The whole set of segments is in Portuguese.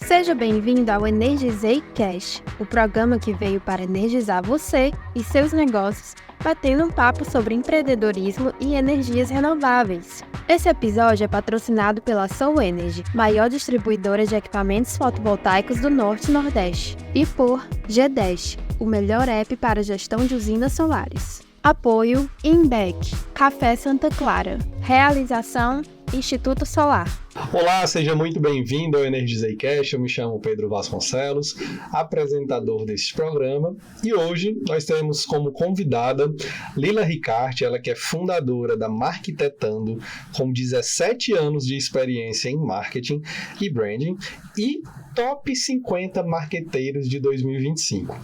Seja bem-vindo ao Energizei Cash, o programa que veio para energizar você e seus negócios, batendo um papo sobre empreendedorismo e energias renováveis. Esse episódio é patrocinado pela Soul Energy, maior distribuidora de equipamentos fotovoltaicos do Norte e Nordeste, e por G10, o melhor app para gestão de usinas solares. Apoio Inbec, Café Santa Clara. Realização Instituto Solar. Olá, seja muito bem-vindo ao Energizei Cash. Eu me chamo Pedro Vasconcelos, apresentador deste programa, e hoje nós temos como convidada Lila Ricarte, ela que é fundadora da Marketetando, com 17 anos de experiência em marketing e branding e top 50 marqueteiros de 2025.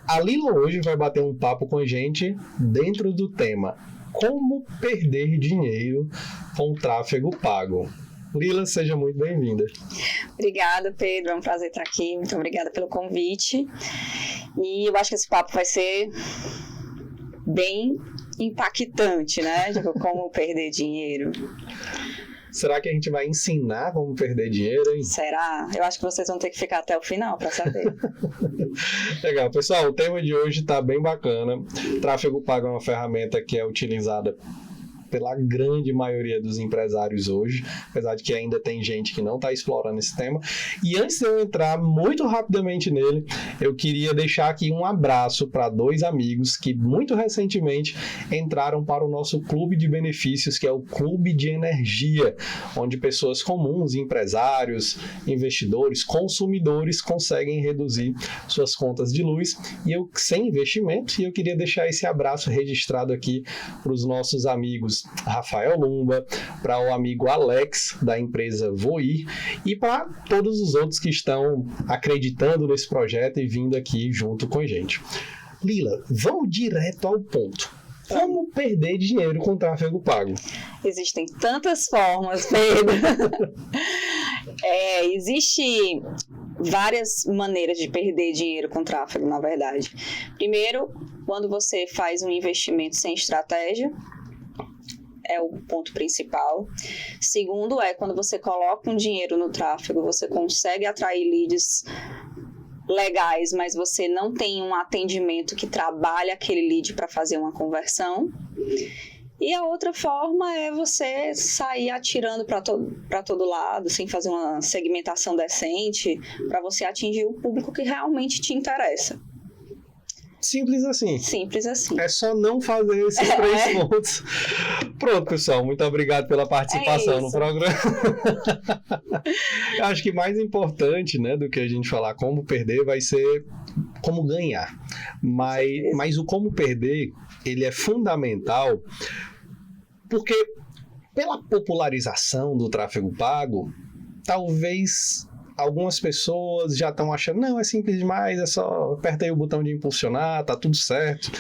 A Lila hoje vai bater um papo com a gente dentro do tema Como perder dinheiro com tráfego pago. Lila, seja muito bem-vinda. Obrigada, Pedro. É um prazer estar aqui. Muito obrigada pelo convite. E eu acho que esse papo vai ser bem impactante, né? De como perder dinheiro. Será que a gente vai ensinar como perder dinheiro, hein? Será? Eu acho que vocês vão ter que ficar até o final para saber. Legal. Pessoal, o tema de hoje está bem bacana. Tráfego pago é uma ferramenta que é utilizada pela grande maioria dos empresários hoje, apesar de que ainda tem gente que não está explorando esse tema. E antes de eu entrar muito rapidamente nele, eu queria deixar aqui um abraço para dois amigos que muito recentemente entraram para o nosso clube de benefícios, que é o Clube de Energia, onde pessoas comuns, empresários, investidores, consumidores conseguem reduzir suas contas de luz e eu sem investimento. E eu queria deixar esse abraço registrado aqui para os nossos amigos Rafael Lumba, para o amigo Alex, da empresa Voir, e para todos os outros que estão acreditando nesse projeto e vindo aqui junto com a gente. Lila, vamos direto ao ponto. Como perder dinheiro com tráfego pago? Existem tantas formas, Pedro. Existe várias maneiras de perder dinheiro com tráfego, na verdade. Primeiro, quando você faz um investimento sem estratégia, é o ponto principal. Segundo quando você coloca um dinheiro no tráfego, você consegue atrair leads legais, mas você não tem um atendimento que trabalha aquele lead para fazer uma conversão. E a outra forma é você sair atirando para todo lado, sem fazer uma segmentação decente, para você atingir o público que realmente te interessa. Simples assim. Simples assim. É só não fazer esses três pontos. Pronto, pessoal. Muito obrigado pela participação no programa. Eu acho que mais importante, né, do que a gente falar como perder vai ser como ganhar. Mas o como perder, ele é fundamental porque pela popularização do tráfego pago, talvez algumas pessoas já estão achando, não, é simples demais, é só aperta aí o botão de impulsionar, tá tudo certo.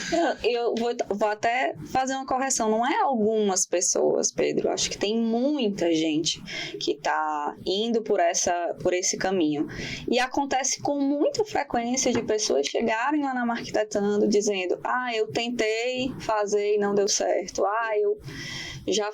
Eu vou até fazer uma correção, não é algumas pessoas, Pedro, acho que tem muita gente que está indo por esse caminho. E acontece com muita frequência de pessoas chegarem lá na Marketetando dizendo, eu tentei fazer e não deu certo, eu já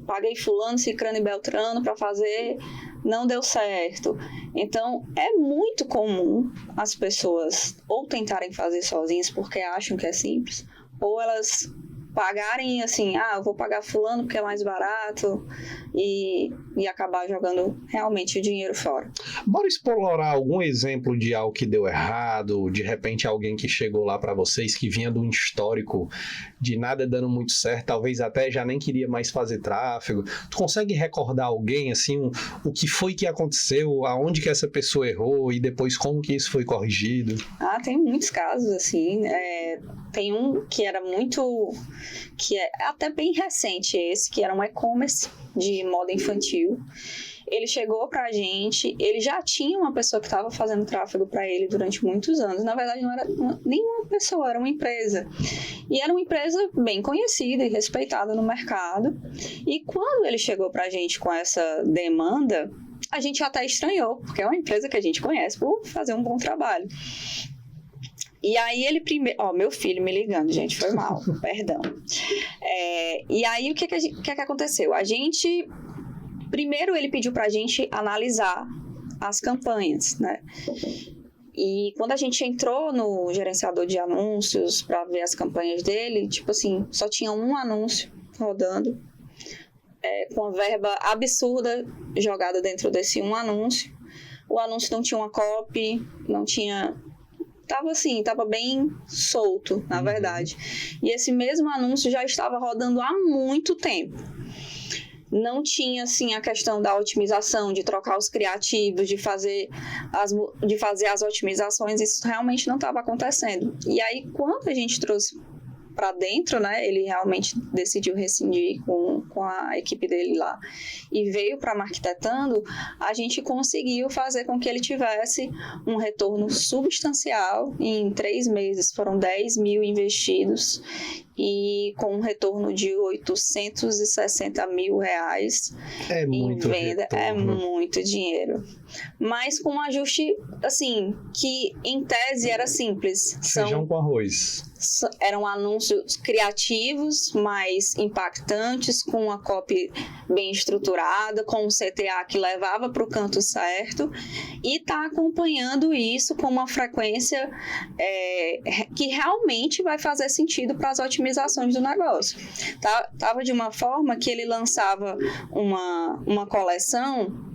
paguei fulano, cicrano e beltrano para fazer, não deu certo. Então, é muito comum as pessoas ou tentarem fazer sozinhas porque acham que é simples, ou elas pagarem assim, eu vou pagar fulano porque é mais barato e acabar jogando realmente o dinheiro fora. Bora explorar algum exemplo de algo que deu errado, de repente alguém que chegou lá para vocês que vinha de um histórico de nada dando muito certo, talvez até já nem queria mais fazer tráfego. Tu consegue recordar alguém assim, o que foi que aconteceu, aonde que essa pessoa errou e depois como que isso foi corrigido? Tem muitos casos assim, tem um que era que é até bem recente esse, que era um e-commerce de moda infantil. Ele chegou pra gente, ele já tinha uma pessoa que estava fazendo tráfego para ele durante muitos anos. Na verdade, não era nenhuma pessoa, era uma empresa. E era uma empresa bem conhecida e respeitada no mercado. E quando ele chegou pra gente com essa demanda, a gente até estranhou, porque é uma empresa que a gente conhece por fazer um bom trabalho. E aí ele primeiro... meu filho me ligando, gente, foi mal, perdão. E aí o que aconteceu? A gente... Primeiro ele pediu pra gente analisar as campanhas, né? E quando a gente entrou no gerenciador de anúncios para ver as campanhas dele, tipo assim, só tinha um anúncio rodando, com uma verba absurda jogada dentro desse um anúncio. O anúncio não tinha uma copy, não tinha... Tava bem solto, na verdade. E esse mesmo anúncio já estava rodando há muito tempo. Não tinha, assim, a questão da otimização, de trocar os criativos, de fazer as otimizações, isso realmente não estava acontecendo. E aí, quando a gente trouxe para dentro, né, ele realmente decidiu rescindir com a equipe dele lá e veio para Marquetetando, a gente conseguiu fazer com que ele tivesse um retorno substancial. Em 3 meses foram 10 mil investidos e com um retorno de 860 mil reais em venda. É muito dinheiro. Mas com um ajuste, assim, que em tese era simples. Feijão com arroz. Eram anúncios criativos, mais impactantes, com uma copy bem estruturada, com um CTA que levava para o canto certo, e está acompanhando isso com uma frequência que realmente vai fazer sentido para as otimizações do negócio. Tava de uma forma que ele lançava uma coleção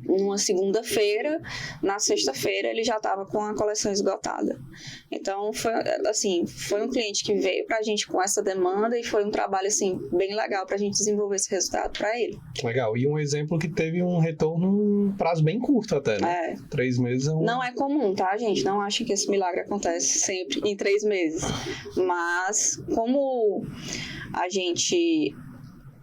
numa segunda-feira, na sexta-feira ele já estava com a coleção esgotada. Então, foi um cliente que veio para a gente com essa demanda e foi um trabalho, assim, bem legal para a gente desenvolver esse resultado para ele. Legal. E um exemplo que teve um retorno em prazo bem curto até, né? 3 meses Não é comum, tá, gente? Não achem que esse milagre acontece sempre em 3 meses. Mas, como a gente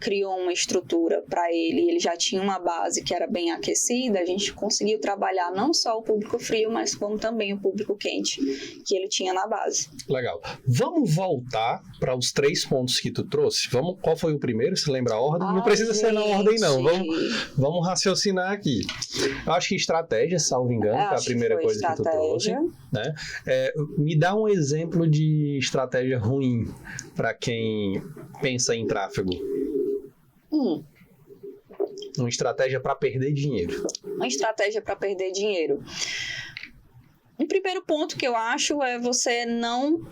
criou uma estrutura para ele já tinha uma base que era bem aquecida, a gente conseguiu trabalhar não só o público frio, mas como também o público quente que ele tinha na base. Legal. Vamos voltar para os 3 pontos que tu trouxe? Qual foi o primeiro? Você lembra a ordem? Não precisa ser na ordem, não. Vamos raciocinar aqui. Eu acho que estratégia, salvo engano, que é a primeira coisa que tu trouxe. Né? Me dá um exemplo de estratégia ruim para quem pensa em tráfego. Uma estratégia para perder dinheiro. Uma estratégia para perder dinheiro. O primeiro ponto que eu acho é você não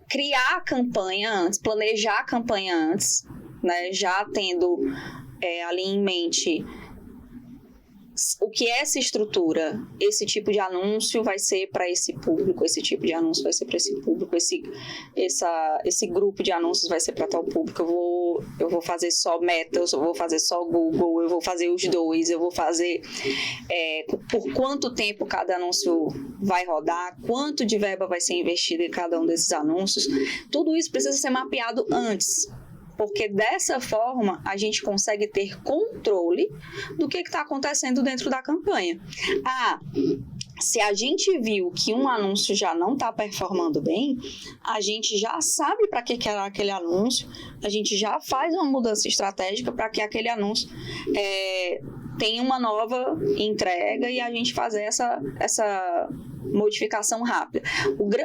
criar a campanha antes, planejar a campanha antes, né? Já tendo ali em mente o que é essa estrutura. Esse tipo de anúncio vai ser para esse público, esse tipo de anúncio vai ser para esse público, esse grupo de anúncios vai ser para tal público. Eu vou fazer só Meta, eu vou fazer só Google, eu vou fazer os dois, eu vou fazer por quanto tempo cada anúncio vai rodar, quanto de verba vai ser investido em cada um desses anúncios. Tudo isso precisa ser mapeado antes, porque dessa forma a gente consegue ter controle do que está acontecendo dentro da campanha. Se a gente viu que um anúncio já não está performando bem, a gente já sabe para que era aquele anúncio, a gente já faz uma mudança estratégica para que aquele anúncio tenha uma nova entrega e a gente fazer essa modificação rápida.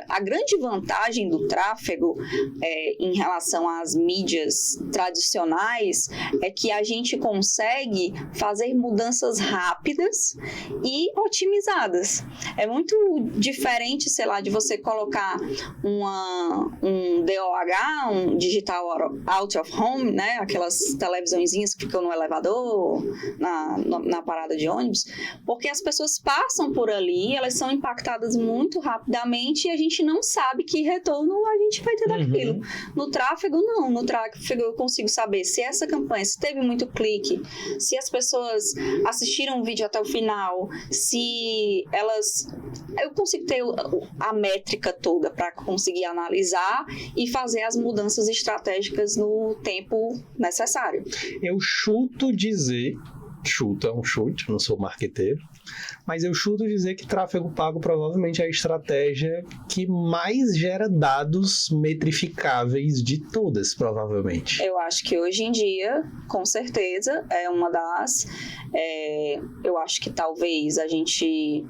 A grande vantagem do tráfego em relação às mídias tradicionais é que a gente consegue fazer mudanças rápidas e otimizadas. É muito diferente, sei lá, de você colocar um DOH, um Digital Out of Home, né? Aquelas televisõezinhas que ficam no elevador, na parada de ônibus, porque as pessoas passam por ali, elas são impactadas muito rapidamente e a gente não sabe que retorno a gente vai ter daquilo. No tráfego, não. No tráfego eu consigo saber se essa campanha, se teve muito clique, se as pessoas assistiram o vídeo até o final, se elas... Eu consigo ter a métrica toda para conseguir analisar e fazer as mudanças estratégicas no tempo necessário. Eu chuto dizer... é um chute, eu não sou marqueteiro, mas eu chuto dizer que tráfego pago provavelmente é a estratégia que mais gera dados metrificáveis de todas, provavelmente. Eu acho que hoje em dia, com certeza, é uma das... eu acho que talvez a gente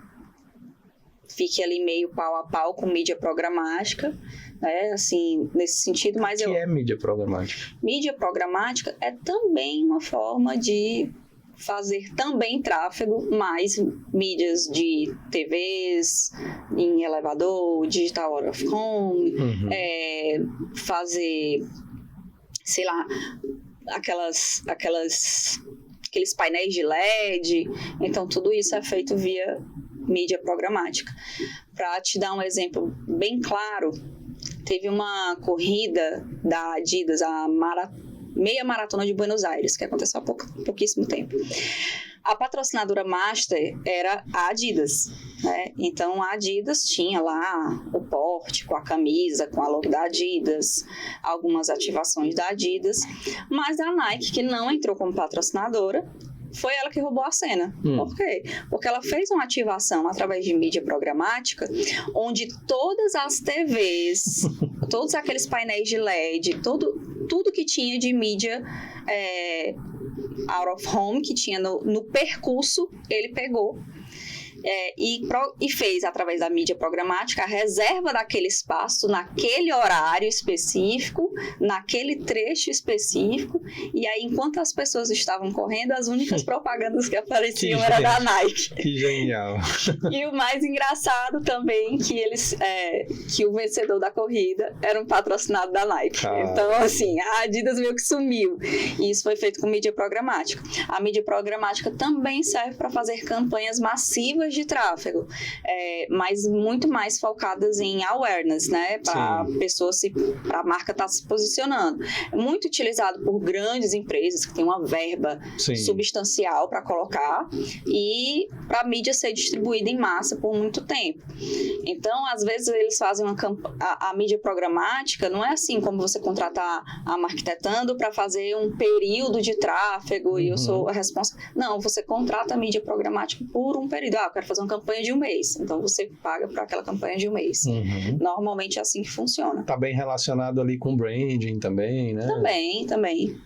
fique ali meio pau a pau com mídia programática, né, assim, nesse sentido, mas O que é mídia programática? Mídia programática é também uma forma de fazer também tráfego, mais mídias de TVs, em elevador, digital out of home, fazer, sei lá, aqueles painéis de LED. Então, tudo isso é feito via mídia programática. Para te dar um exemplo bem claro, teve uma corrida da Adidas, a meia maratona de Buenos Aires, que aconteceu há pouquíssimo tempo. A patrocinadora master era a Adidas, né? Então a Adidas tinha lá o porte com a camisa, com a logo da Adidas, algumas ativações da Adidas, mas a Nike, que não entrou como patrocinadora, foi ela que roubou a cena. Por quê? Porque ela fez uma ativação através de mídia programática, onde todas as TVs, todos aqueles painéis de LED, tudo que tinha de mídia out of home, que tinha no percurso, ele pegou e fez, através da mídia programática, a reserva daquele espaço, naquele horário específico, naquele trecho específico, e aí, enquanto as pessoas estavam correndo, as únicas propagandas que apareciam era da Nike. Que genial! E o mais engraçado também, que o vencedor da corrida era um patrocinado da Nike. Então, assim, a Adidas meio que sumiu. E isso foi feito com mídia programática. A mídia programática também serve para fazer campanhas massivas de tráfego, mas muito mais focadas em awareness, né? Para a marca estar se posicionando. É muito utilizado por grandes empresas que têm uma verba substancial para colocar e para a mídia ser distribuída em massa por muito tempo. Então, às vezes, eles fazem a mídia programática, não é assim como você contratar a Marketetando para fazer um período de tráfego e eu sou a responsável. Não, você contrata a mídia programática por um período. Eu quero fazer uma campanha de um mês. Então, você paga por aquela campanha de um mês. Normalmente é assim que funciona. Está bem relacionado ali com branding também, né? Também.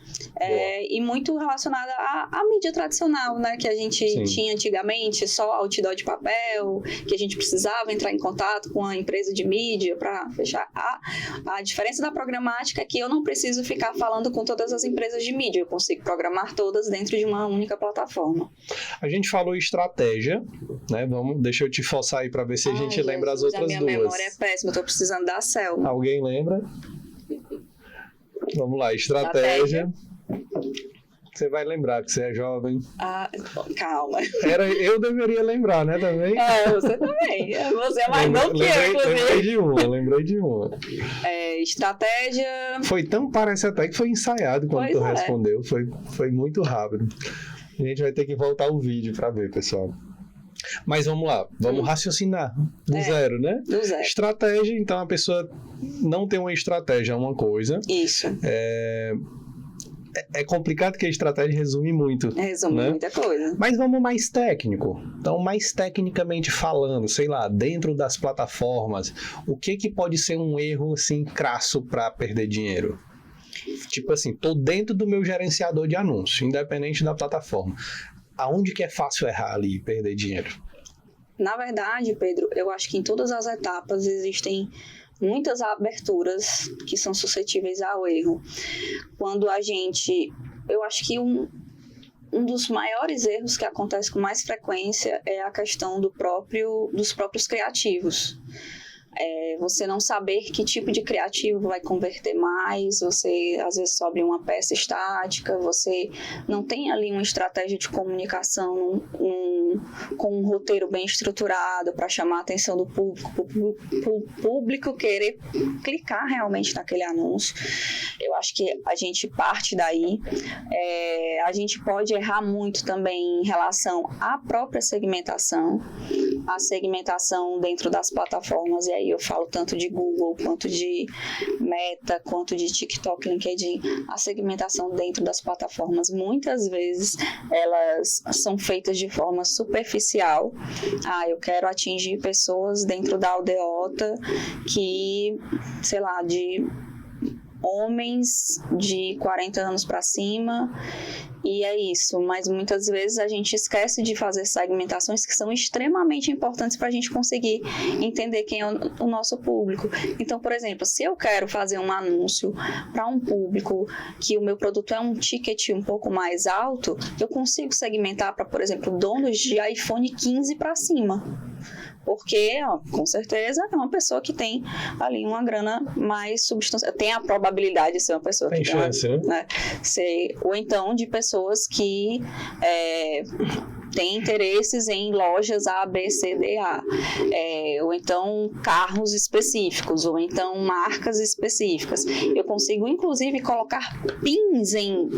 E muito relacionada à mídia tradicional, né? Que a gente tinha antigamente, só outdoor de papel, que a gente precisava entrar em contato com a empresa de mídia para fechar. A diferença da programática é que eu não preciso ficar falando com todas as empresas de mídia. Eu consigo programar todas dentro de uma única plataforma. A gente falou estratégia, né? Deixa eu te forçar aí para ver se a gente lembra as outras duas. A minha memória é péssima, eu tô precisando da Selma. Alguém lembra? Vamos lá, estratégia. Você vai lembrar que você é jovem. Calma. Eu deveria lembrar, né, também? Você também. Você é mais novo que eu, inclusive. Lembrei de uma. Estratégia... Parece até que foi ensaiado quando tu respondeu. Foi muito rápido. A gente vai ter que voltar o vídeo para ver, pessoal. Mas vamos lá, vamos raciocinar do zero, né? Do zero. Estratégia, então a pessoa não tem uma estratégia, é uma coisa. Isso. É complicado porque a estratégia resume muito. Resume muita coisa. Mas vamos mais técnico. Então, mais tecnicamente falando, sei lá, dentro das plataformas, o que pode ser um erro, assim, crasso para perder dinheiro? Tipo assim, tô dentro do meu gerenciador de anúncio, independente da plataforma. Aonde que é fácil errar ali e perder dinheiro? Na verdade, Pedro, eu acho que em todas as etapas existem muitas aberturas que são suscetíveis ao erro. Quando eu acho que um dos maiores erros que acontece com mais frequência é a questão dos próprios criativos. Você não saber que tipo de criativo vai converter mais, você às vezes sobe uma peça estática, você não tem ali uma estratégia de comunicação com um roteiro bem estruturado para chamar a atenção do público querer clicar realmente naquele anúncio. Eu acho que a gente parte daí. A gente pode errar muito também em relação à própria segmentação, a segmentação dentro das plataformas, e aí eu falo tanto de Google, quanto de Meta, quanto de TikTok, LinkedIn. A segmentação dentro das plataformas, muitas vezes, elas são feitas de forma superficial. Eu quero atingir pessoas dentro da aldeota que, sei lá, de homens de 40 anos para cima, e é isso. Mas muitas vezes a gente esquece de fazer segmentações que são extremamente importantes para a gente conseguir entender quem é o nosso público. Então, por exemplo, se eu quero fazer um anúncio para um público que o meu produto é um ticket um pouco mais alto, eu consigo segmentar para, por exemplo, donos de iPhone 15 para cima. Porque, com certeza, é uma pessoa que tem ali uma grana mais substancial. Tem a probabilidade de ser uma pessoa tem que chance, né? Ou então de pessoas que têm interesses em lojas A, B, C, D, A. Ou então carros específicos, ou então marcas específicas. Eu consigo, inclusive, colocar pins em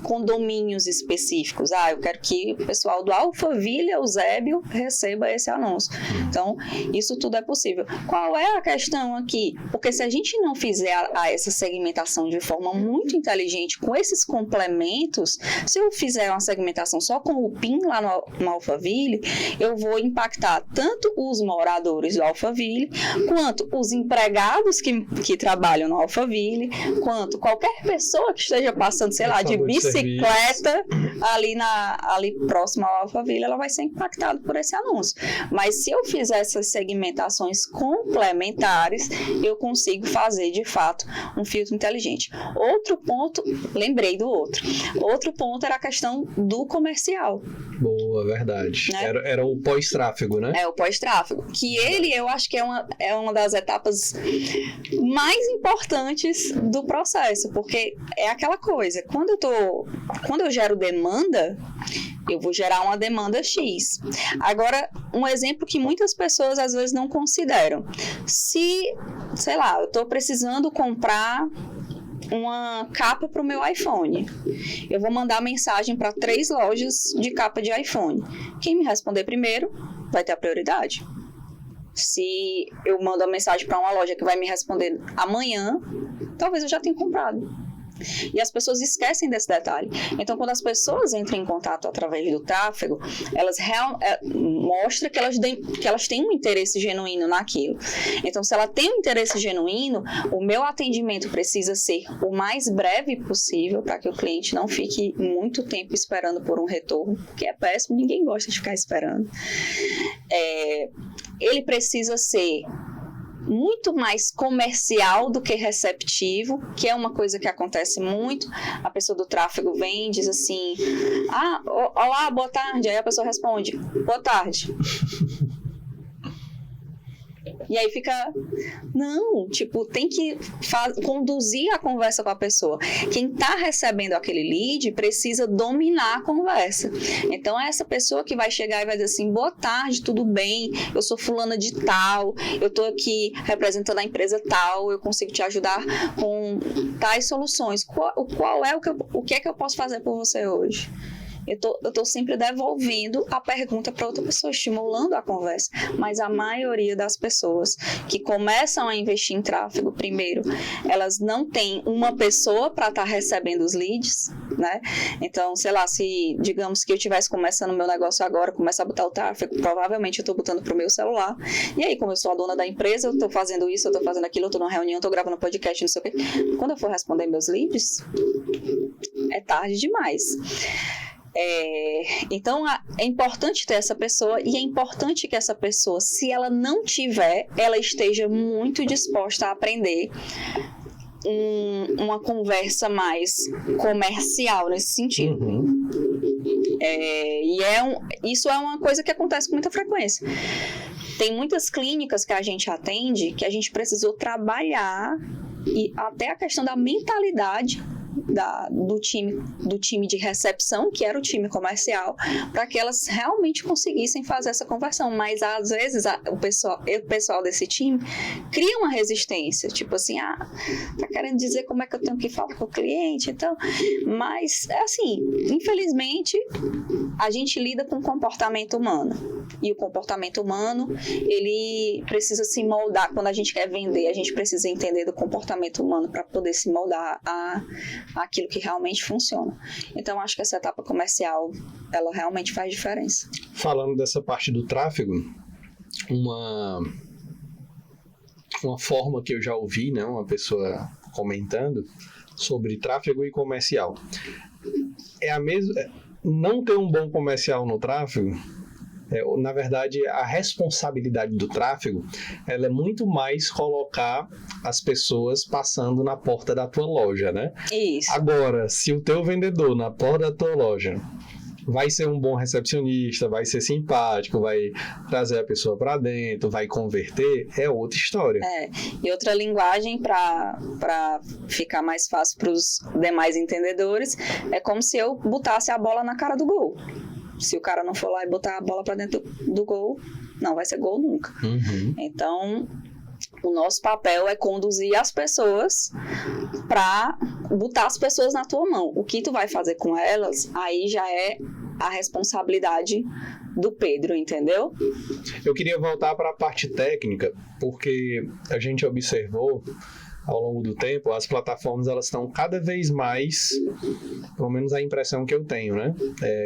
condomínios específicos. Eu quero que o pessoal do Alphaville, Eusébio, receba esse anúncio. Então, isso tudo é possível. Qual é a questão aqui? Porque se a gente não fizer essa segmentação de forma muito inteligente, com esses complementos, se eu fizer uma segmentação só com o PIN lá no Alphaville, eu vou impactar tanto os moradores do Alphaville, quanto os empregados que trabalham no Alphaville, quanto qualquer pessoa que esteja passando, sei lá, de bicicleta ali próximo ao Alphaville, ela vai ser impactada por esse anúncio. Mas se eu fizer essas segmentações complementares, eu consigo fazer, de fato, um filtro inteligente. Outro ponto, lembrei do outro. Outro ponto era a questão do comercial. Boa, verdade. Né? Era o pós-tráfego, né? É o pós-tráfego. Que eu acho que é uma das etapas mais importantes do processo, porque é aquela coisa, quando eu gero demanda, eu vou gerar uma demanda X. Agora, um exemplo que muitas pessoas às vezes não consideram. Se, sei lá, eu estou precisando comprar uma capa para o meu iPhone. Eu vou mandar mensagem para 3 lojas de capa de iPhone. Quem me responder primeiro vai ter a prioridade. Se eu mando a mensagem para uma loja que vai me responder amanhã, talvez eu já tenha comprado. E as pessoas esquecem desse detalhe. Então, quando as pessoas entram em contato através do tráfego, elas mostram que elas têm um interesse genuíno naquilo. Então, se ela tem um interesse genuíno, o meu atendimento precisa ser o mais breve possível para que o cliente não fique muito tempo esperando por um retorno, que é péssimo, ninguém gosta de ficar esperando. Ele precisa ser muito mais comercial do que receptivo, que é uma coisa que acontece muito. A pessoa do tráfego vem e diz assim: olá, boa tarde. Aí a pessoa responde: boa tarde. E aí fica... Não, tem que conduzir a conversa com a pessoa. Quem está recebendo aquele lead precisa dominar a conversa. Então, é essa pessoa que vai chegar e vai dizer assim: boa tarde, tudo bem? Eu sou fulana de tal, eu estou aqui representando a empresa tal, eu consigo te ajudar com tais soluções. O que é que eu posso fazer por você hoje? Eu tô sempre devolvendo a pergunta para outra pessoa, estimulando a conversa. Mas a maioria das pessoas que começam a investir em tráfego, primeiro, elas não têm uma pessoa para estar recebendo os leads, né? Então, sei lá, se digamos que eu estivesse começando o meu negócio agora, começar a botar o tráfego, provavelmente eu estou botando para o meu celular. E aí, como eu sou a dona da empresa, eu estou fazendo isso, eu estou fazendo aquilo, eu estou numa reunião, eu estou gravando podcast, não sei o quê. Quando eu for responder meus leads, é tarde demais. Então é importante ter essa pessoa, e é importante que essa pessoa, se ela não tiver, ela esteja muito disposta a aprender uma conversa mais comercial nesse sentido. Uhum. Isso é uma coisa que acontece com muita frequência. Tem muitas clínicas que a gente atende que a gente precisou trabalhar, e até a questão da mentalidade do time de recepção, que era o time comercial, para que elas realmente conseguissem fazer essa conversão. Mas às vezes o pessoal desse time cria uma resistência, tipo assim: tá querendo dizer como é que eu tenho que falar com o cliente? Então, mas assim, infelizmente a gente lida com o comportamento humano, e o comportamento humano, ele precisa se moldar. Quando a gente quer vender, a gente precisa entender do comportamento humano para poder se moldar aquilo que realmente funciona. Então, acho que essa etapa comercial, ela realmente faz diferença. Falando dessa parte do tráfego, uma forma que eu já ouvi, né, uma pessoa comentando sobre tráfego e comercial. É a mesma... Não ter um bom comercial no tráfego, na verdade, a responsabilidade do tráfego, ela é muito mais colocar as pessoas passando na porta da tua loja, né? Isso. Agora, se o teu vendedor na porta da tua loja vai ser um bom recepcionista, vai ser simpático, vai trazer a pessoa para dentro, vai converter, é outra história. E outra linguagem para ficar mais fácil para os demais entendedores, é como se eu botasse a bola na cara do gol. Se o cara não for lá e botar a bola para dentro do gol, não vai ser gol nunca. Uhum. Então, o nosso papel é conduzir as pessoas para botar as pessoas na tua mão. O que tu vai fazer com elas, aí já é a responsabilidade do Pedro, entendeu? Eu queria voltar para a parte técnica, porque a gente observou ao longo do tempo, as plataformas elas estão cada vez mais, pelo menos a impressão que eu tenho, né?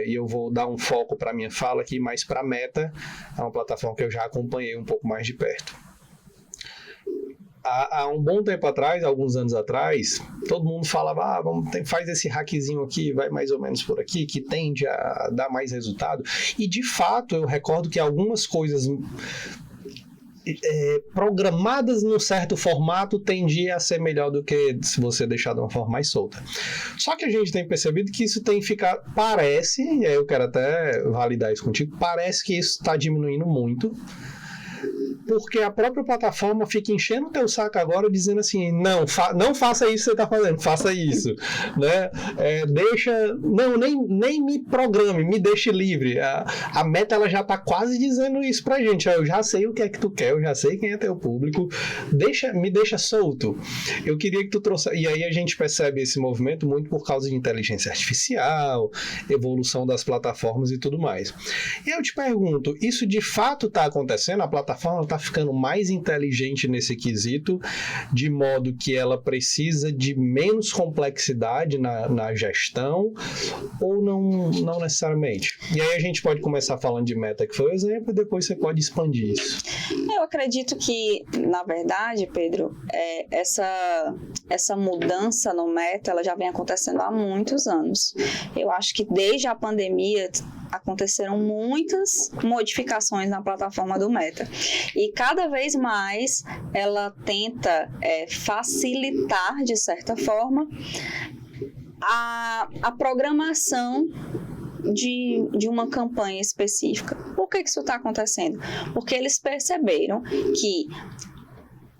E eu vou dar um foco para a minha fala aqui, mais para a Meta, é uma plataforma que eu já acompanhei um pouco mais de perto. Há um bom tempo atrás, alguns anos atrás, todo mundo falava, faz esse hackzinho aqui, vai mais ou menos por aqui, que tende a dar mais resultado. E, de fato, eu recordo que algumas coisas programadas num certo formato tendia a ser melhor do que se você deixar de uma forma mais solta. Só que a gente tem percebido que isso tem ficado, parece, e aí eu quero até validar isso contigo, parece que isso está diminuindo muito, porque a própria plataforma fica enchendo o teu saco agora dizendo assim, não faça isso que você está fazendo, faça isso, né? Nem me programe, me deixe livre. A Meta ela já está quase dizendo isso pra gente, eu já sei o que é que tu quer, eu já sei quem é teu público, me deixa solto. Eu queria que tu trouxesse, e aí a gente percebe esse movimento muito por causa de inteligência artificial, evolução das plataformas e tudo mais. E eu te pergunto, isso de fato está acontecendo? A plataforma está ficando mais inteligente nesse quesito, de modo que ela precisa de menos complexidade na gestão, ou não necessariamente? E aí a gente pode começar falando de Meta, que foi o exemplo, e depois você pode expandir isso. Eu acredito que, na verdade, Pedro, essa mudança no Meta, ela já vem acontecendo há muitos anos. Eu acho que desde a pandemia aconteceram muitas modificações na plataforma do Meta. E cada vez mais ela tenta facilitar, de certa forma, a programação de uma campanha específica. Por que isso está acontecendo? Porque eles perceberam que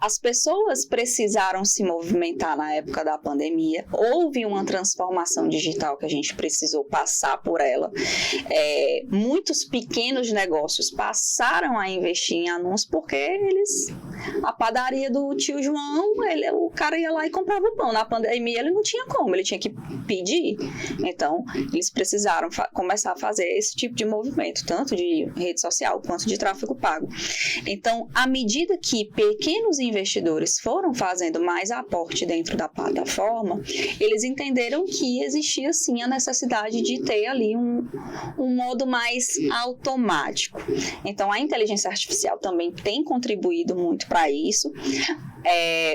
as pessoas precisaram se movimentar na época da pandemia, houve uma transformação digital que a gente precisou passar por ela. Muitos pequenos negócios passaram a investir em anúncios porque a padaria do tio João, o cara ia lá e comprava o pão. Na pandemia ele não tinha como, ele tinha que pedir. Então, eles precisaram começar a fazer esse tipo de movimento, tanto de rede social quanto de tráfego pago. Então, à medida que pequenos investidores foram fazendo mais aporte dentro da plataforma, eles entenderam que existia sim a necessidade de ter ali um modo mais automático. Então, a inteligência artificial também tem contribuído muito para isso,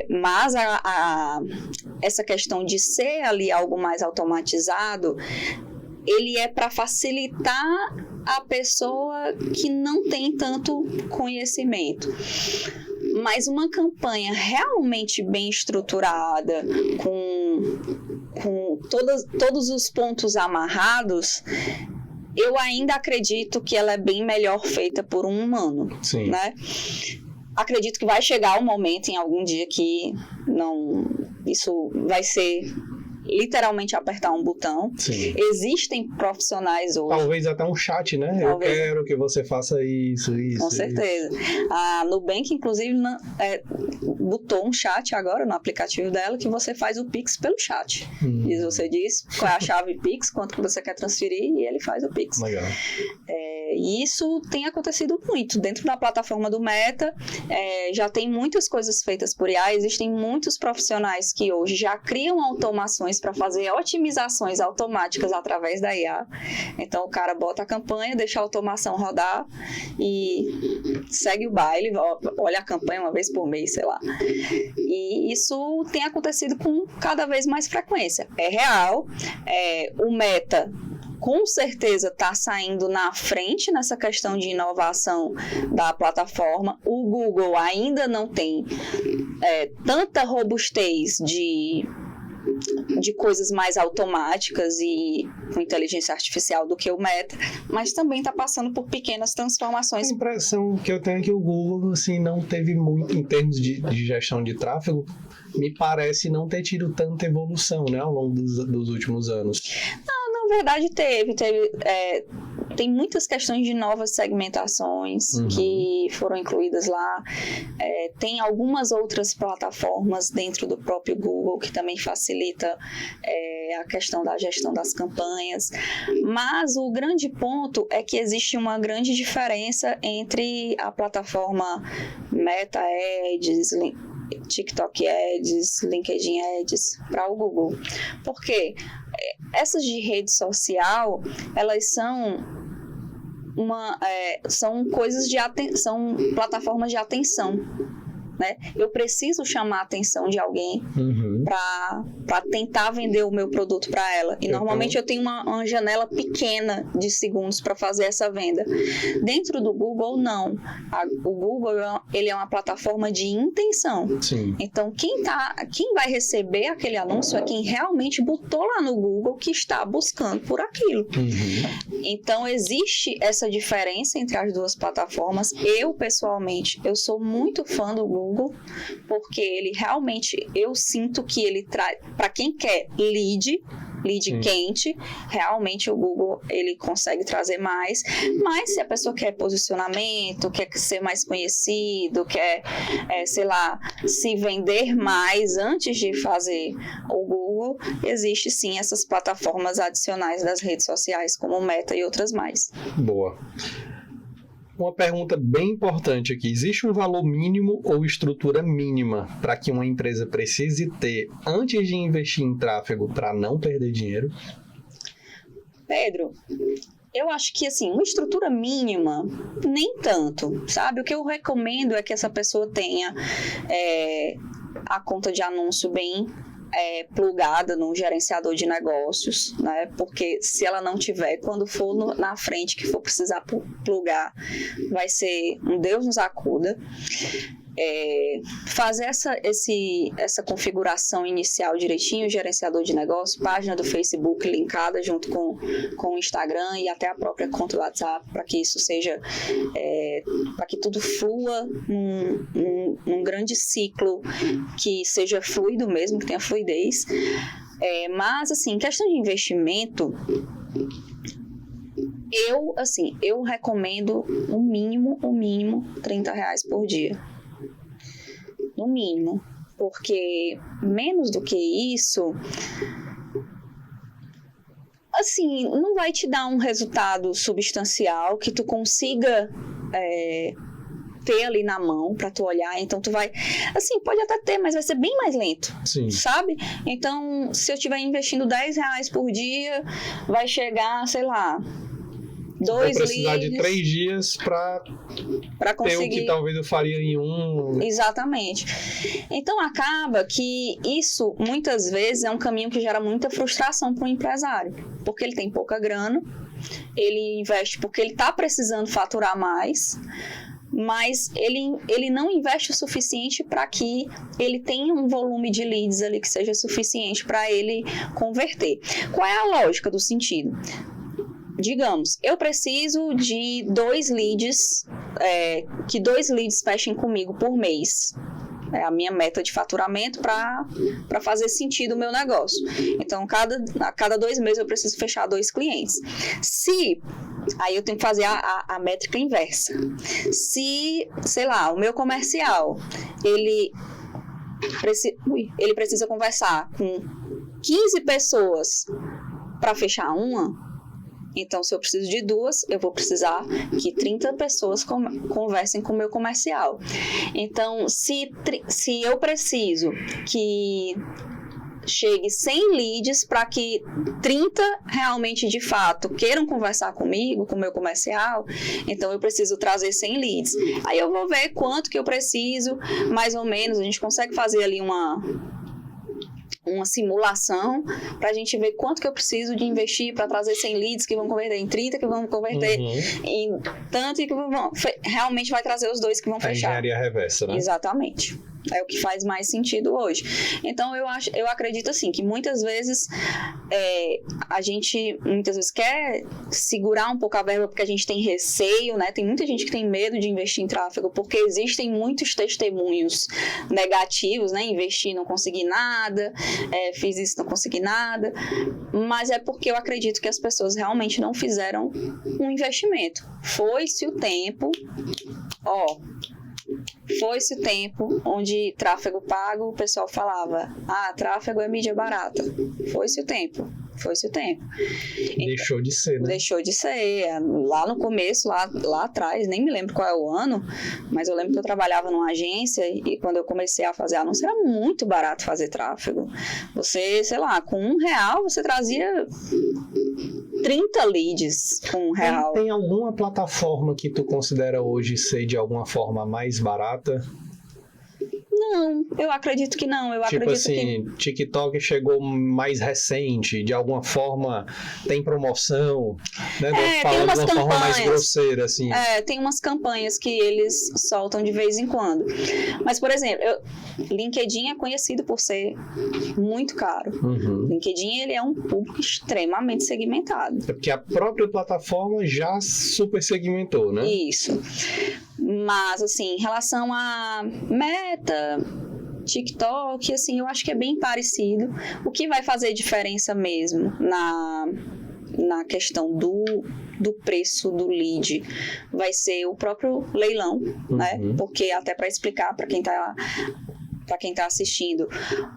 mas essa questão de ser ali algo mais automatizado, ele é para facilitar a pessoa que não tem tanto conhecimento. Mas uma campanha realmente bem estruturada, com todos os pontos amarrados, eu ainda acredito que ela é bem melhor feita por um humano. Sim. Né? Acredito que vai chegar um momento em algum dia que isso vai ser literalmente apertar um botão. Sim. Existem profissionais hoje. Talvez até um chat, né? Talvez. Eu quero que você faça isso. Com certeza. A Nubank, inclusive, botou um chat agora no aplicativo dela que você faz o Pix pelo chat. Você diz qual é a chave Pix, quanto que você quer transferir e ele faz o Pix. Legal. E isso tem acontecido muito. Dentro da plataforma do Meta, já tem muitas coisas feitas por IA, existem muitos profissionais que hoje já criam automações para fazer otimizações automáticas através da IA. Então, o cara bota a campanha, deixa a automação rodar e segue o baile, olha a campanha uma vez por mês, sei lá. E isso tem acontecido com cada vez mais frequência. É real, o Meta com certeza está saindo na frente nessa questão de inovação da plataforma. O Google ainda não tem tanta robustez de coisas mais automáticas e com inteligência artificial do que o Meta, mas também está passando por pequenas transformações. A impressão que eu tenho é que o Google assim, não teve muito, em termos de gestão de tráfego, me parece não ter tido tanta evolução, né, ao longo dos últimos anos. Não, na verdade tem muitas questões de novas segmentações que foram incluídas lá. Tem algumas outras plataformas dentro do próprio Google que também facilita a questão da gestão das campanhas. Mas o grande ponto é que existe uma grande diferença entre a plataforma Meta Ads, TikTok Ads, LinkedIn Ads para o Google. Porque essas de rede social, elas são são coisas são plataformas de atenção, né? Eu preciso chamar a atenção de alguém para tentar vender o meu produto para ela. E normalmente eu tenho uma janela pequena de segundos para fazer essa venda. Dentro do Google, não. O Google ele é uma plataforma de intenção. Sim. Então, quem vai receber aquele anúncio é quem realmente botou lá no Google que está buscando por aquilo. Então, existe essa diferença entre as duas plataformas. Eu, pessoalmente, eu sou muito fã do Google, porque ele realmente, eu sinto que ele traz, para quem quer lead quente, realmente o Google ele consegue trazer mais, mas se a pessoa quer posicionamento, quer ser mais conhecido, quer, sei lá, se vender mais antes de fazer o Google, existe sim essas plataformas adicionais das redes sociais, como o Meta e outras mais. Boa. Uma pergunta bem importante aqui. Existe um valor mínimo ou estrutura mínima para que uma empresa precise ter antes de investir em tráfego para não perder dinheiro? Pedro, eu acho que, assim, uma estrutura mínima, nem tanto, sabe? O que eu recomendo é que essa pessoa tenha a conta de anúncio bem plugada no gerenciador de negócios, né? Porque se ela não tiver, quando for na frente que for precisar plugar, vai ser um Deus nos acuda. Fazer essa configuração inicial direitinho, gerenciador de negócio, página do Facebook linkada junto com o Instagram e até a própria conta do WhatsApp, para que isso seja, para que tudo flua num grande ciclo que seja fluido mesmo, que tenha fluidez. Mas, assim, questão de investimento, eu recomendo o mínimo R$30 por dia. No mínimo, porque menos do que isso, assim, não vai te dar um resultado substancial que tu consiga ter ali na mão para tu olhar. Então tu vai, assim, pode até ter, mas vai ser bem mais lento. Sim. Sabe? Então, se eu estiver investindo R$10 por dia, vai chegar, sei lá, 2 leads. Vai precisar de 3 dias para conseguir ter o que talvez eu faria em um. Exatamente. Então acaba que isso muitas vezes é um caminho que gera muita frustração para o empresário, porque ele tem pouca grana, ele investe porque ele está precisando faturar mais, mas ele não investe o suficiente para que ele tenha um volume de leads ali que seja suficiente para ele converter. Qual é a lógica do sentido? Digamos, eu preciso de 2 leads, que 2 leads fechem comigo por mês. É a minha meta de faturamento para fazer sentido o meu negócio. Então, a cada 2 meses eu preciso fechar 2 clientes. Aí eu tenho que fazer a métrica inversa. Se, sei lá, o meu comercial, ele precisa conversar com 15 pessoas para fechar uma, Então, se eu preciso de 2, eu vou precisar que 30 pessoas conversem com o meu comercial. Então, se eu preciso que chegue 100 leads para que 30 realmente, de fato, queiram conversar comigo, com o meu comercial, então eu preciso trazer 100 leads. Aí eu vou ver quanto que eu preciso, mais ou menos, a gente consegue fazer ali uma simulação para a gente ver quanto que eu preciso de investir para trazer 100 leads que vão converter em 30, que vão converter em tanto e que realmente vai trazer os 2 que vão fechar. A engenharia reversa, né? Exatamente. É o que faz mais sentido hoje. Então, eu acredito assim, que muitas vezes a gente quer segurar um pouco a verba porque a gente tem receio, né? Tem muita gente que tem medo de investir em tráfego porque existem muitos testemunhos negativos, né? Investir e não conseguir nada, fiz isso e não consegui nada, mas é porque eu acredito que as pessoas realmente não fizeram um investimento. Foi-se o tempo, foi-se o tempo onde tráfego pago, o pessoal falava, tráfego é mídia barata. Foi-se o tempo. Deixou de ser, né? Deixou de ser. Lá no começo, lá atrás, nem me lembro qual é o ano, mas eu lembro que eu trabalhava numa agência e quando eu comecei a fazer anúncio, era muito barato fazer tráfego. Você, sei lá, com R$1 você trazia 30 leads com R$1. Tem alguma plataforma que tu considera hoje ser de alguma forma mais barata? Não, eu acredito que não. Tipo assim, TikTok chegou mais recente, de alguma forma tem promoção, né? Falando de uma forma mais grosseira, assim. Tem umas campanhas que eles soltam de vez em quando. Mas, por exemplo, LinkedIn é conhecido por ser muito caro. LinkedIn, ele é um público extremamente segmentado. É porque a própria plataforma já super segmentou, né? Isso. Mas, assim, em relação a Meta, TikTok, assim, eu acho que é bem parecido. O que vai fazer diferença mesmo na questão do preço do lead vai ser o próprio leilão, né? Porque até para explicar para quem está assistindo,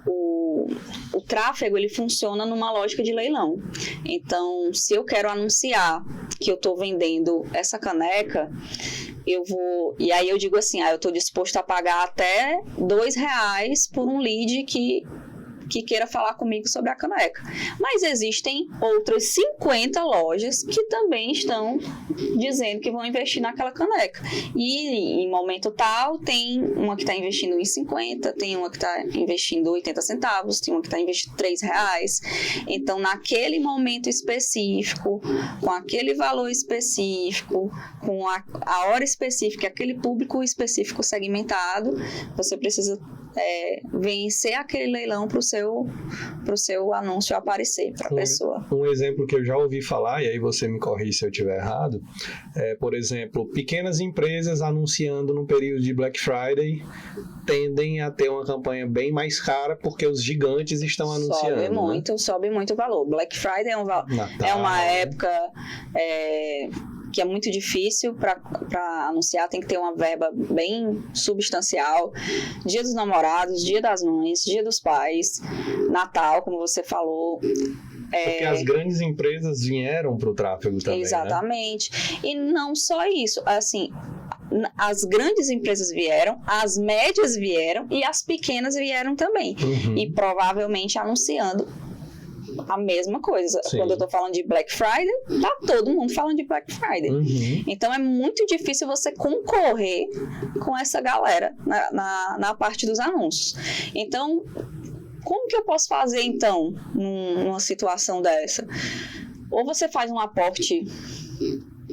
o tráfego, ele funciona numa lógica de leilão. Então, se eu quero anunciar que eu estou vendendo essa caneca, e aí eu digo assim, eu estou disposto a pagar até R$2 por um lead que queira falar comigo sobre a caneca. Mas existem outras 50 lojas que também estão dizendo que vão investir naquela caneca. E em momento tal, tem uma que está investindo em 50, tem uma que está investindo 80 centavos, tem uma que está investindo R$3. Então, naquele momento específico, com aquele valor específico, com a hora específica, aquele público específico segmentado, você precisa vencer aquele leilão para o seu anúncio aparecer para a pessoa. Um exemplo que eu já ouvi falar, e aí você me corrige se eu estiver errado, por exemplo, pequenas empresas anunciando no período de Black Friday tendem a ter uma campanha bem mais cara porque os gigantes estão anunciando. Sobe muito o valor. Black Friday é uma época que é muito difícil para anunciar, tem que ter uma verba bem substancial. Dia dos Namorados, Dia das Mães, Dia dos Pais, Natal, como você falou. Porque as grandes empresas vieram para o tráfego também, exatamente. Né? E não só isso, assim, as grandes empresas vieram, as médias vieram e as pequenas vieram também. E provavelmente anunciando a mesma coisa. Sim. Quando eu tô falando de Black Friday, tá todo mundo falando de Black Friday. Então é muito difícil você concorrer com essa galera na parte dos anúncios. Então, como que eu posso fazer então numa situação dessa? Ou você faz um aporte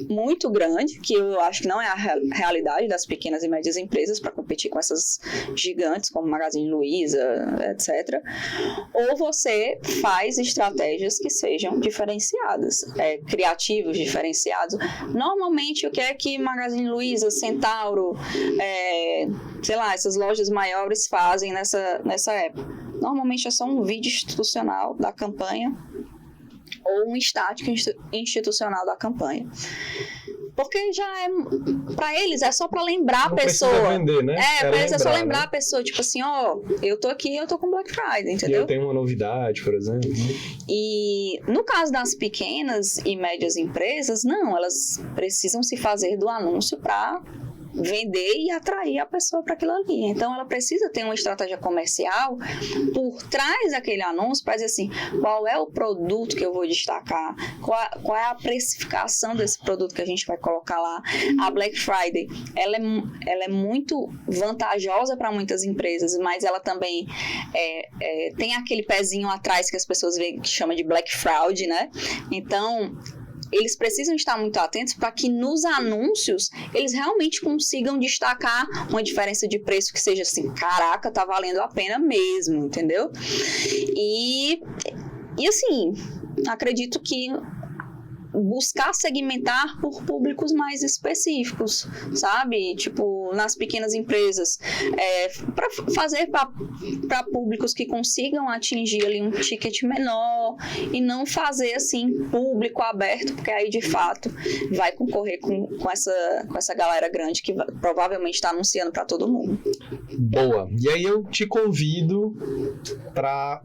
muito grande, que eu acho que não é a realidade das pequenas e médias empresas para competir com essas gigantes como Magazine Luiza, etc. Ou você faz estratégias que sejam diferenciadas, criativos diferenciados. Normalmente, o que é que Magazine Luiza, Centauro, sei lá, essas lojas maiores fazem nessa época? Normalmente é só um vídeo institucional da campanha ou um estático institucional da campanha. Porque já é, pra eles é só pra lembrar Não a pessoa. precisa vender, né? Pra eles é só lembrar, né? a pessoa, tipo assim, ó, eu tô aqui, eu tô com Black Friday, entendeu? E eu tenho uma novidade, por exemplo. E no caso das pequenas e médias empresas, não, elas precisam se fazer do anúncio para vender e atrair a pessoa para aquilo ali. Então, ela precisa ter uma estratégia comercial por trás daquele anúncio para dizer assim, qual é o produto que eu vou destacar, qual é a precificação desse produto que a gente vai colocar lá. A Black Friday, ela é muito vantajosa para muitas empresas, mas ela também tem aquele pezinho atrás que as pessoas veem que chama de Black Fraud, né? Então, eles precisam estar muito atentos para que nos anúncios eles realmente consigam destacar uma diferença de preço que seja assim, caraca, tá valendo a pena mesmo, entendeu? E assim, acredito que buscar segmentar por públicos mais específicos, sabe? Tipo, nas pequenas empresas, para fazer para públicos que consigam atingir ali um ticket menor e não fazer assim público aberto, porque aí de fato vai concorrer com essa galera grande que provavelmente está anunciando para todo mundo. Boa. E aí eu te convido para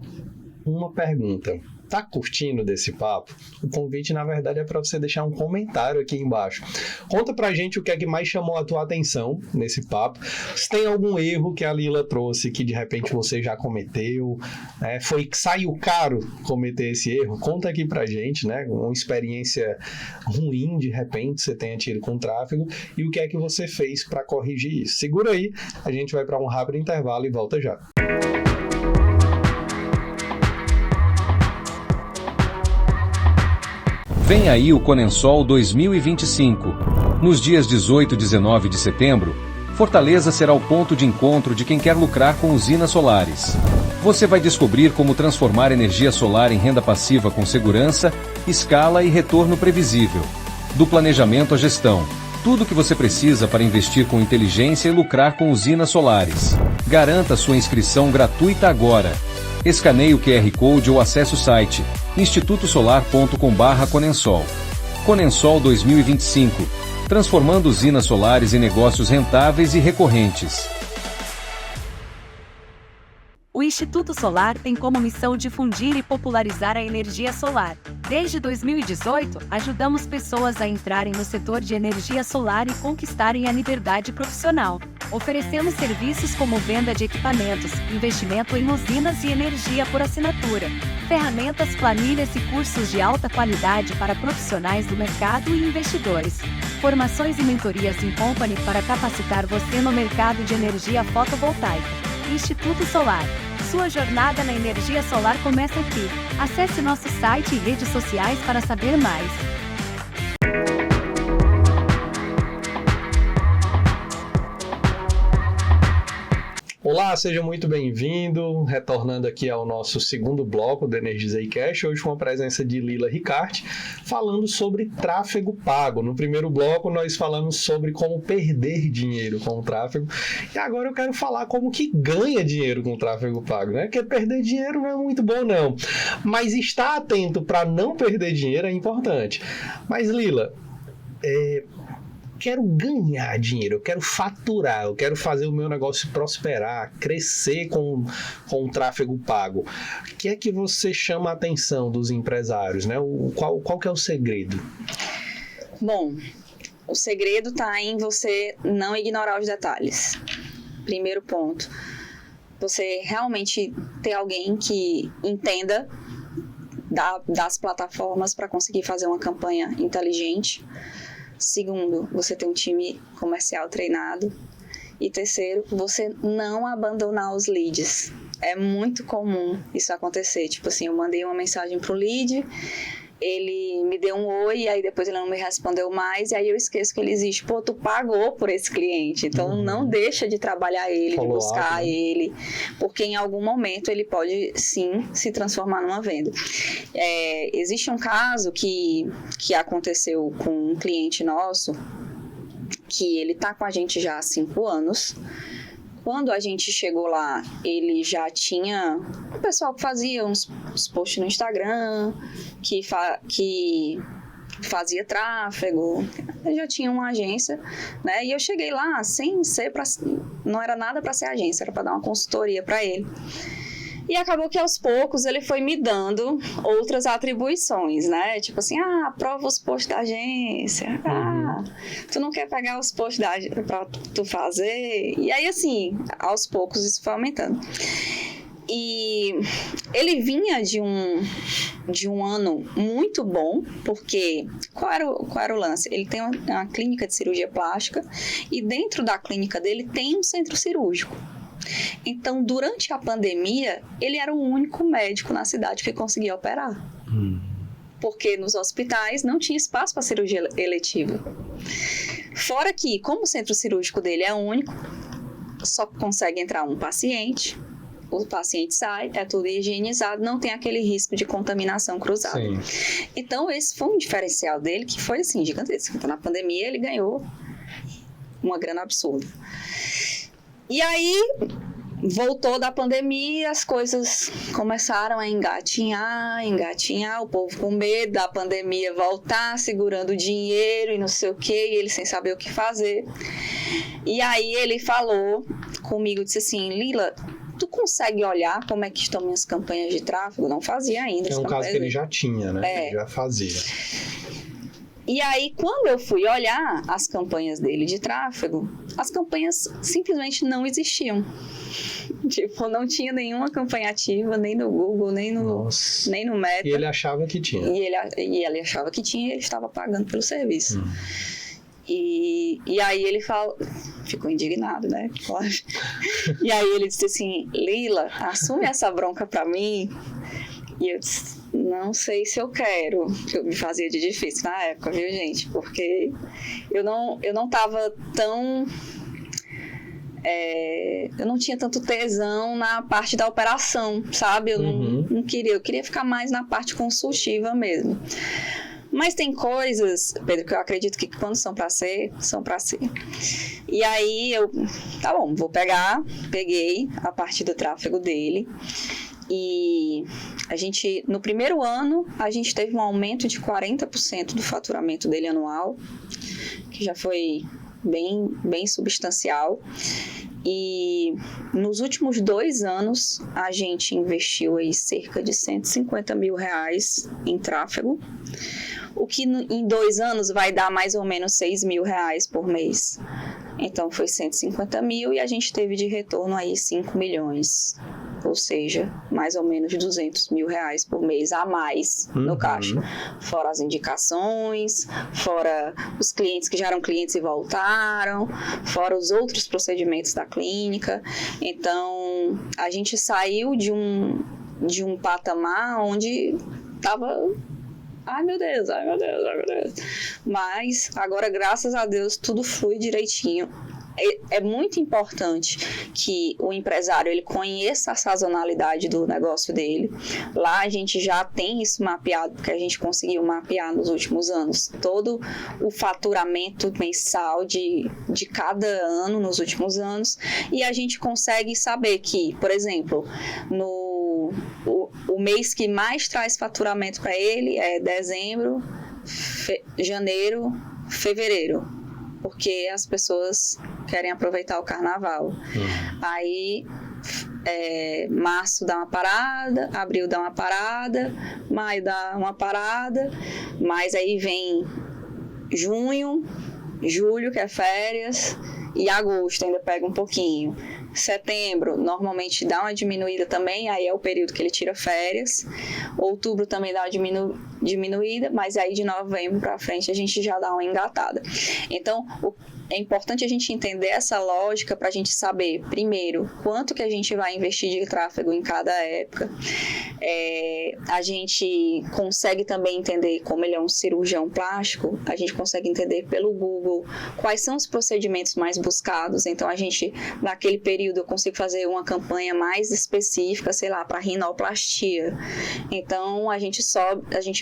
uma pergunta. Tá curtindo desse papo? O convite, na verdade, é para você deixar um comentário aqui embaixo. Conta pra gente o que é que mais chamou a tua atenção nesse papo. Se tem algum erro que a Lila trouxe que de repente você já cometeu, saiu caro cometer esse erro, conta aqui pra gente, né? Uma experiência ruim, de repente, você tenha tido com tráfego e o que é que você fez para corrigir isso. Segura aí, a gente vai para um rápido intervalo e volta já. Vem aí o Conensol 2025. Nos dias 18 e 19 de setembro, Fortaleza será o ponto de encontro de quem quer lucrar com usinas solares. Você vai descobrir como transformar energia solar em renda passiva com segurança, escala e retorno previsível. Do planejamento à gestão, tudo o que você precisa para investir com inteligência e lucrar com usinas solares. Garanta sua inscrição gratuita agora. Escaneie o QR Code ou acesse o site institutosolar.com/Conensol. Conensol 2025. Transformando usinas solares em negócios rentáveis e recorrentes. O Instituto Solar tem como missão difundir e popularizar a energia solar. Desde 2018, ajudamos pessoas a entrarem no setor de energia solar e conquistarem a liberdade profissional. Oferecemos serviços como venda de equipamentos, investimento em usinas e energia por assinatura, ferramentas, planilhas e cursos de alta qualidade para profissionais do mercado e investidores. Formações e mentorias in company para capacitar você no mercado de energia fotovoltaica. Instituto Solar. Sua jornada na energia solar começa aqui. Acesse nosso site e redes sociais para saber mais. Olá, seja muito bem-vindo, retornando aqui ao nosso segundo bloco do Energizei Cash, hoje com a presença de Lila Ricarte, falando sobre tráfego pago. No primeiro bloco nós falamos sobre como perder dinheiro com o tráfego, e agora eu quero falar como que ganha dinheiro com o tráfego pago, né? Porque perder dinheiro não é muito bom não, mas estar atento para não perder dinheiro é importante. Mas Lila, quero ganhar dinheiro, eu quero faturar, eu quero fazer o meu negócio prosperar, crescer com o tráfego pago. O que é que você chama a atenção dos empresários, né? Qual que é o segredo? Bom, o segredo está em você não ignorar os detalhes. Primeiro ponto, você realmente ter alguém que entenda das plataformas para conseguir fazer uma campanha inteligente. Segundo, você ter um time comercial treinado. E terceiro, você não abandonar os leads. É muito comum isso acontecer. Tipo assim, eu mandei uma mensagem pro lead, ele me deu um oi, aí depois ele não me respondeu mais, e aí eu esqueço que ele existe. Pô, tu pagou por esse cliente, então não deixa de trabalhar ele, de buscar ele, porque em algum momento ele pode sim se transformar numa venda. Existe um caso que aconteceu com um cliente nosso, que ele tá com a gente já há 5 anos. Quando a gente chegou lá, ele já tinha o pessoal que fazia uns posts no Instagram, que fazia tráfego, eu já tinha uma agência, né? E eu cheguei lá sem ser não era nada para ser agência, era para dar uma consultoria para ele. E acabou que aos poucos ele foi me dando outras atribuições, né? Tipo assim, aprova os posts da agência. Tu não quer pegar os posts da agência pra tu fazer? E aí, assim, aos poucos isso foi aumentando. E ele vinha de um ano muito bom, porque qual era o lance? Ele tem uma clínica de cirurgia plástica e dentro da clínica dele tem um centro cirúrgico. Então, durante a pandemia, ele era o único médico na cidade que conseguia operar. Porque nos hospitais não tinha espaço para cirurgia eletiva. Fora que, como o centro cirúrgico dele é único, só consegue entrar um paciente, o paciente sai, é tudo higienizado, não tem aquele risco de contaminação cruzada. Sim. Então, esse foi um diferencial dele que foi, assim, gigantesco. Então, na pandemia, ele ganhou uma grana absurda. E aí, voltou da pandemia, as coisas começaram a engatinhar, o povo com medo da pandemia voltar, segurando o dinheiro e não sei o quê, e ele sem saber o que fazer. E aí ele falou comigo, disse assim, Lila, tu consegue olhar como é que estão minhas campanhas de tráfego? Não fazia ainda. É um caso que ele já tinha, né? Ele já fazia. E aí, quando eu fui olhar as campanhas dele de tráfego, as campanhas simplesmente não existiam. Tipo, não tinha nenhuma campanha ativa, nem no Google, nem no Meta. E ele achava que tinha. E ele achava que tinha e ele estava pagando pelo serviço. E aí ele ficou indignado, né? E aí ele disse assim, Lila, assume essa bronca pra mim. E eu disse, não sei se eu quero, que eu me fazia de difícil na época, viu, gente? Porque eu não tava tão... eu não tinha tanto tesão na parte da operação, sabe? Eu não queria, eu queria ficar mais na parte consultiva mesmo. Mas tem coisas, Pedro, que eu acredito que quando são pra ser, são pra ser. E aí tá bom, peguei a parte do tráfego dele. E no primeiro ano, a gente teve um aumento de 40% do faturamento dele anual, que já foi bem, bem substancial. E nos últimos 2 anos, a gente investiu aí cerca de R$150 mil em tráfego, o que em 2 anos vai dar mais ou menos R$6 mil por mês. Então foi 150 mil e a gente teve de retorno aí 5 milhões. Ou seja, mais ou menos R$200 mil por mês a mais no caixa. Fora as indicações, fora os clientes que já eram clientes e voltaram, fora os outros procedimentos da clínica. Então, a gente saiu de um patamar onde estava... Ai meu Deus. Mas agora, graças a Deus, tudo flui direitinho. É muito importante que o empresário ele conheça a sazonalidade do negócio dele. Lá a gente já tem isso mapeado, porque a gente conseguiu mapear nos últimos anos todo o faturamento mensal de cada ano nos últimos anos. E a gente consegue saber que, por exemplo, o mês que mais traz faturamento para ele é dezembro, janeiro, fevereiro. Porque as pessoas querem aproveitar o carnaval. Aí, março dá uma parada, abril dá uma parada, maio dá uma parada, mas aí vem junho, julho, que é férias, e agosto ainda pega um pouquinho. Setembro, normalmente dá uma diminuída também, aí é o período que ele tira férias. Outubro também dá uma diminuída, mas aí de novembro para frente a gente já dá uma engatada. Então, é importante a gente entender essa lógica para a gente saber, primeiro, quanto que a gente vai investir de tráfego em cada época. A gente consegue também entender, como ele é um cirurgião plástico, a gente consegue entender pelo Google quais são os procedimentos mais buscados. Então, naquele período, eu consigo fazer uma campanha mais específica, sei lá, para rinoplastia. Então, a gente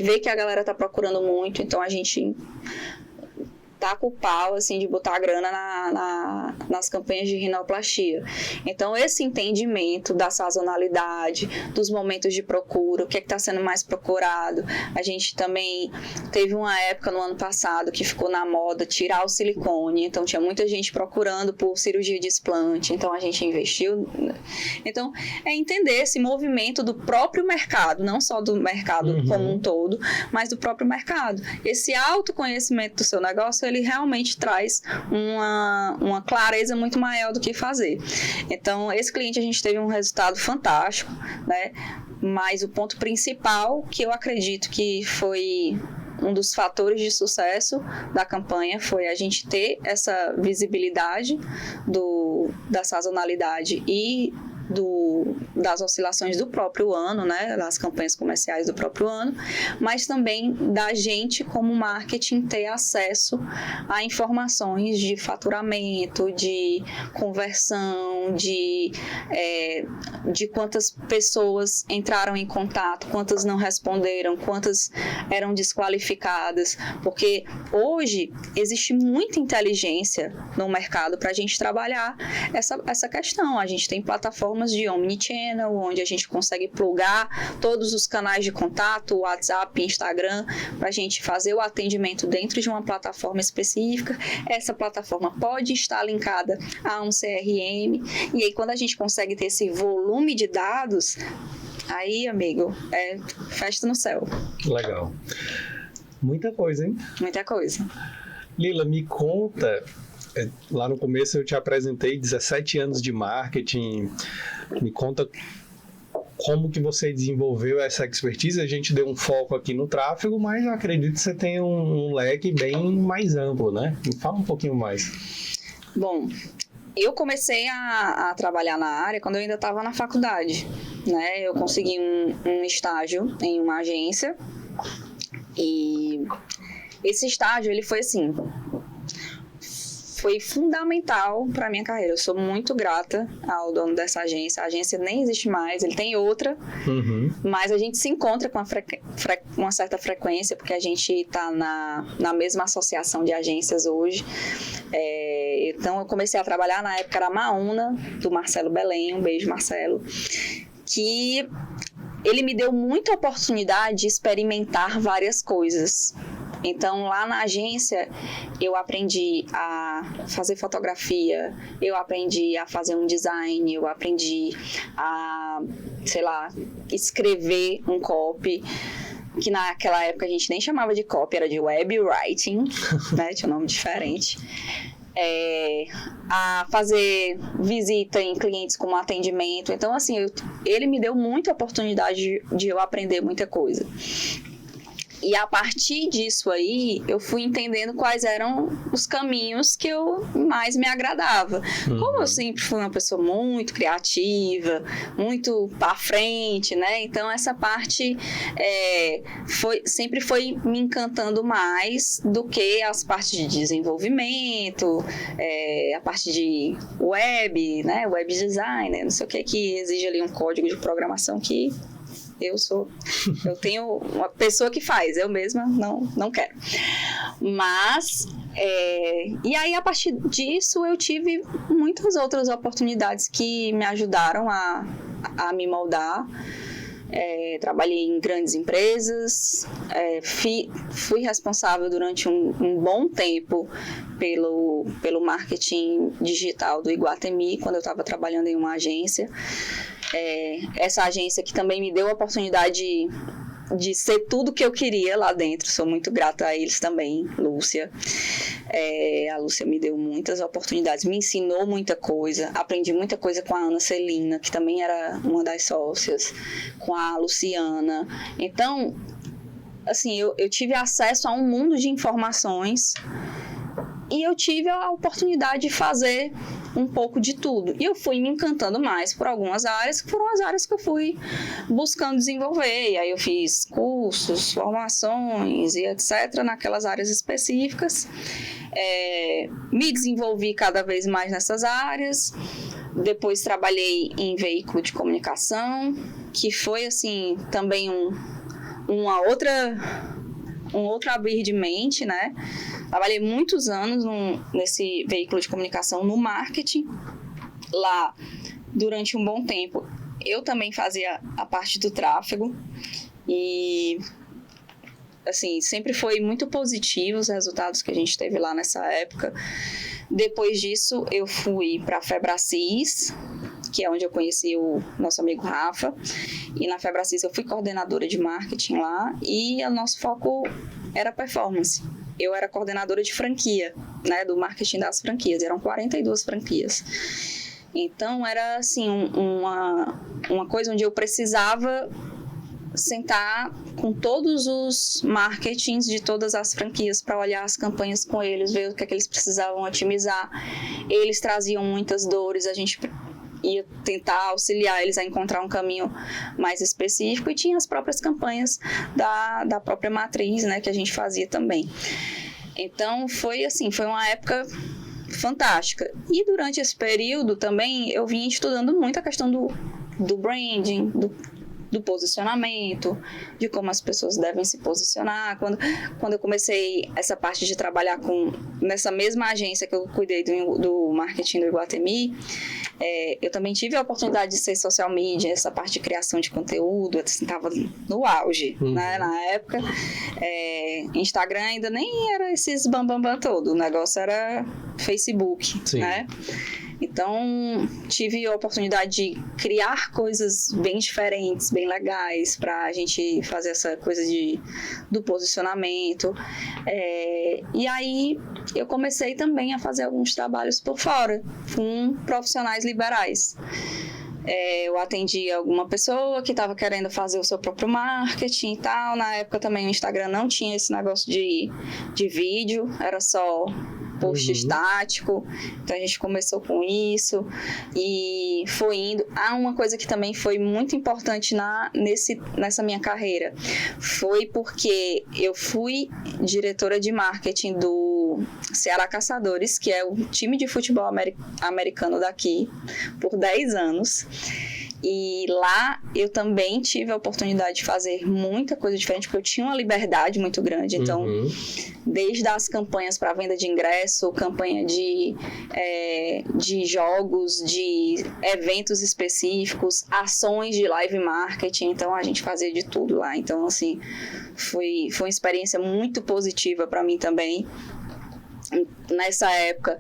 vê que a galera está procurando muito, então a gente taca o pau, assim, de botar a grana nas campanhas de rinoplastia. Então, esse entendimento da sazonalidade, dos momentos de procura, o que está sendo mais procurado. A gente também teve uma época no ano passado que ficou na moda tirar o silicone, então tinha muita gente procurando por cirurgia de explante, então a gente investiu. Então, é entender esse movimento do próprio mercado, não só do mercado como um todo, mas do próprio mercado. Esse autoconhecimento do seu negócio, ele realmente traz uma clareza muito maior do que fazer. Então, esse cliente, a gente teve um resultado fantástico, né? Mas o ponto principal, que eu acredito que foi um dos fatores de sucesso da campanha, foi a gente ter essa visibilidade da sazonalidade e das oscilações do próprio ano, né, das campanhas comerciais do próprio ano, mas também da gente, como marketing, ter acesso a informações de faturamento, de conversão, de quantas pessoas entraram em contato, quantas não responderam, quantas eram desqualificadas, porque hoje existe muita inteligência no mercado para a gente trabalhar essa questão. A gente tem plataformas de omnichannel, onde a gente consegue plugar todos os canais de contato, WhatsApp, Instagram, para a gente fazer o atendimento dentro de uma plataforma específica. Essa plataforma pode estar linkada a um CRM, e aí quando a gente consegue ter esse volume de dados, aí, amigo, é festa no céu. Legal. Muita coisa, hein? Muita coisa. Lila, me conta... Lá no começo eu te apresentei 17 anos de marketing. Me conta como que você desenvolveu essa expertise. A gente deu um foco aqui no tráfego, mas eu acredito que você tem um leque bem mais amplo, né? Me fala um pouquinho mais. Bom, eu comecei a trabalhar na área quando eu ainda estava na faculdade, né? Eu consegui um estágio em uma agência e esse estágio, ele foi assim... foi fundamental para a minha carreira. Eu sou muito grata ao dono dessa agência. A agência nem existe mais, ele tem outra, mas a gente se encontra com uma certa frequência, porque a gente está na mesma associação de agências hoje. Então, eu comecei a trabalhar, na época era a Maúna, do Marcelo Belém, um beijo, Marcelo, que ele me deu muita oportunidade de experimentar várias coisas. Então, lá na agência, eu aprendi a fazer fotografia, eu aprendi a fazer um design, eu aprendi a, escrever um copy, que naquela época a gente nem chamava de copy, era de web writing, né? Tinha um nome diferente. A fazer visita em clientes como atendimento. Então, assim, ele me deu muita oportunidade de eu aprender muita coisa. E a partir disso aí, eu fui entendendo quais eram os caminhos que eu mais me agradava. Como eu sempre fui uma pessoa muito criativa, muito pra frente, né? Então, essa parte sempre foi me encantando mais do que as partes de desenvolvimento, a parte de web, né? Web design, não sei o que exige ali um código de programação que... eu tenho uma pessoa que faz, eu mesma não quero. Mas, e aí a partir disso eu tive muitas outras oportunidades que me ajudaram a me moldar. Trabalhei em grandes empresas, fui responsável durante um bom tempo pelo marketing digital do Iguatemi, quando eu estava trabalhando em uma agência. Essa agência que também me deu a oportunidade de ser tudo que eu queria lá dentro. Sou muito grata a eles também, Lúcia. A Lúcia me deu muitas oportunidades, me ensinou muita coisa, aprendi muita coisa com a Ana Celina, que também era uma das sócias, com a Luciana. Então, assim, eu tive acesso a um mundo de informações e eu tive a oportunidade de fazer um pouco de tudo. E eu fui me encantando mais por algumas áreas, que foram as áreas que eu fui buscando desenvolver. E aí eu fiz cursos, formações e etc. naquelas áreas específicas. Me desenvolvi cada vez mais nessas áreas. Depois trabalhei em veículo de comunicação, que foi, assim, também um um outro abrir de mente, né? Trabalhei muitos anos nesse veículo de comunicação no marketing. Lá, durante um bom tempo, eu também fazia a parte do tráfego e, assim, sempre foi muito positivo os resultados que a gente teve lá nessa época. Depois disso, eu fui para a Febracis, que é onde eu conheci o nosso amigo Rafa. E na Febracis eu fui coordenadora de marketing lá e o nosso foco era performance. Eu era coordenadora de franquia, né, do marketing das franquias. Eram 42 franquias. Então, era assim, uma coisa onde eu precisava sentar com todos os marketings de todas as franquias para olhar as campanhas com eles, ver o que é que eles precisavam otimizar. Eles traziam muitas dores, a gente ia tentar auxiliar eles a encontrar um caminho mais específico, e tinha as próprias campanhas da própria matriz, né, que a gente fazia também. Então, foi uma época fantástica. E durante esse período também eu vim estudando muito a questão do branding, do posicionamento, de como as pessoas devem se posicionar. Quando eu comecei essa parte de trabalhar nessa mesma agência que eu cuidei do marketing do Iguatemi, eu também tive a oportunidade de ser social media, essa parte de criação de conteúdo, estava no auge, né, na época. Instagram ainda nem era esses bambambam todo, o negócio era Facebook, Sim. né? Então, tive a oportunidade de criar coisas bem diferentes, bem legais, para a gente fazer essa coisa do posicionamento. E aí, eu comecei também a fazer alguns trabalhos por fora, com profissionais liberais. Eu atendi alguma pessoa que estava querendo fazer o seu próprio marketing e tal. Na época também o Instagram não tinha esse negócio de vídeo, era só post estático. Então a gente começou com isso e foi indo. Uma coisa que também foi muito importante nessa minha carreira foi porque eu fui diretora de marketing do Ceará Caçadores, que é o time de futebol americano daqui, por 10 anos. E lá eu também tive a oportunidade de fazer muita coisa diferente, porque eu tinha uma liberdade muito grande. Então, desde as campanhas para venda de ingresso, campanha de jogos, de eventos específicos, ações de live marketing. Então, a gente fazia de tudo lá. Então, assim, foi uma experiência muito positiva para mim também. Nessa época,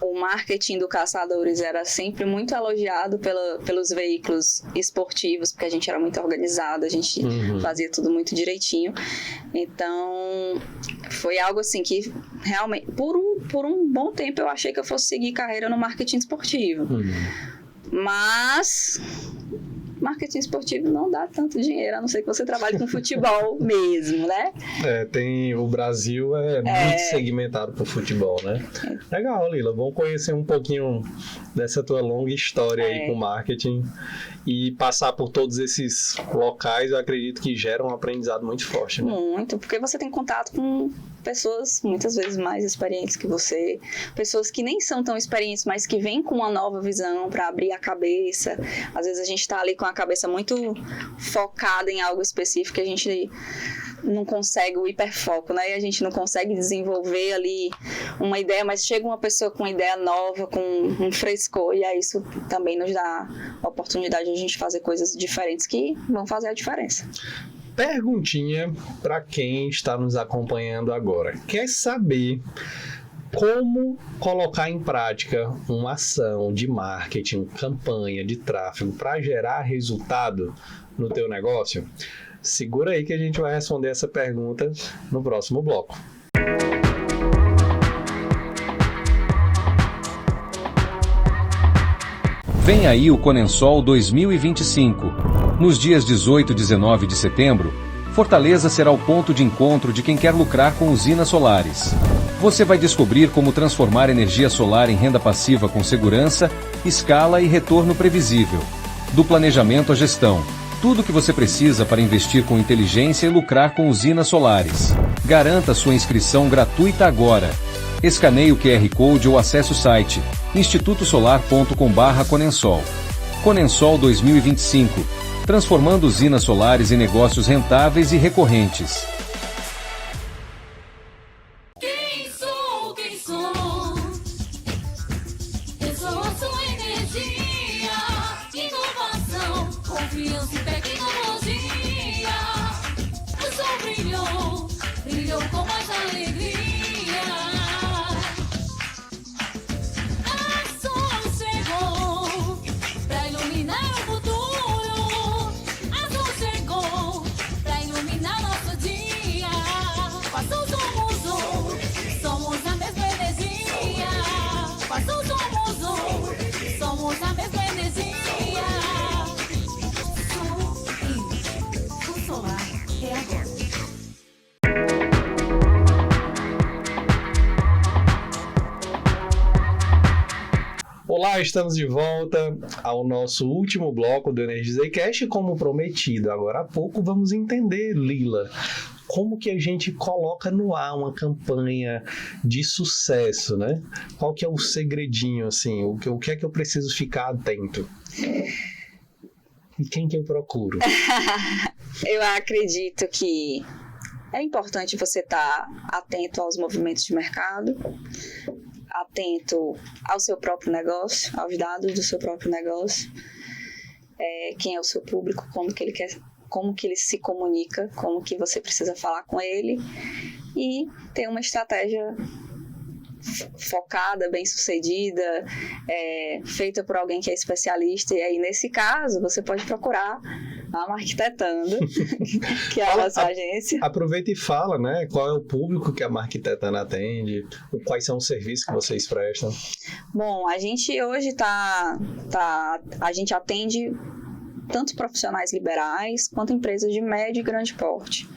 o marketing do Caçadores era sempre muito elogiado pelos veículos esportivos, porque a gente era muito organizado, a gente fazia tudo muito direitinho. Então, foi algo assim que realmente, por um bom tempo, eu achei que eu fosse seguir carreira no marketing esportivo. Mas marketing esportivo não dá tanto dinheiro, a não ser que você trabalhe com futebol mesmo, né? O Brasil é muito segmentado por futebol, né? Legal, Lila, vamos conhecer um pouquinho dessa tua longa história aí com marketing e passar por todos esses locais. Eu acredito que gera um aprendizado muito forte, né? Muito, porque você tem contato com pessoas muitas vezes mais experientes que você, pessoas que nem são tão experientes, mas que vêm com uma nova visão para abrir a cabeça. Às vezes a gente está ali com a cabeça muito focada em algo específico que a gente não consegue o hiperfoco, né? E a gente não consegue desenvolver ali uma ideia, mas chega uma pessoa com uma ideia nova, com um frescor, e aí isso também nos dá a oportunidade de a gente fazer coisas diferentes que vão fazer a diferença. Perguntinha para quem está nos acompanhando agora. Quer saber como colocar em prática uma ação de marketing, campanha de tráfego para gerar resultado no teu negócio? Segura aí que a gente vai responder essa pergunta no próximo bloco. Vem aí o Conensol 2025. Nos dias 18 e 19 de setembro, Fortaleza será o ponto de encontro de quem quer lucrar com usinas solares. Você vai descobrir como transformar energia solar em renda passiva com segurança, escala e retorno previsível. Do planejamento à gestão, tudo o que você precisa para investir com inteligência e lucrar com usinas solares. Garanta sua inscrição gratuita agora. Escaneie o QR Code ou acesse o site institutosolar.com/Conensol. Conensol 2025. Transformando usinas solares em negócios rentáveis e recorrentes. criança e tecnologia. O sol brilhou, brilhou com mais alegria. A sol chegou pra iluminar o futuro. A sol chegou pra iluminar nosso dia. Passou, somos um, somos a mesma energia. Passou, somos um, somos a mesma energia. O solar é agora. Olá, estamos de volta ao nosso último bloco do Energizei Cash. Como prometido agora há pouco, vamos entender, Lila, como que a gente coloca no ar uma campanha de sucesso, né? Qual que é o segredinho, assim? O que é que eu preciso ficar atento? E quem que eu procuro? Eu acredito que é importante você estar atento aos movimentos de mercado, atento ao seu próprio negócio, aos dados do seu próprio negócio, quem é o seu público, como que ele quer, como que ele se comunica, como que você precisa falar com ele e ter uma estratégia focada, bem sucedida, feita por alguém que é especialista. E aí, nesse caso, você pode procurar a Marquitetando, que é a nossa agência. Aproveita e fala, né? Qual é o público que a Marquitetando atende, quais são os serviços que vocês prestam. Bom, a gente hoje a gente atende tanto profissionais liberais quanto empresas de médio e grande porte.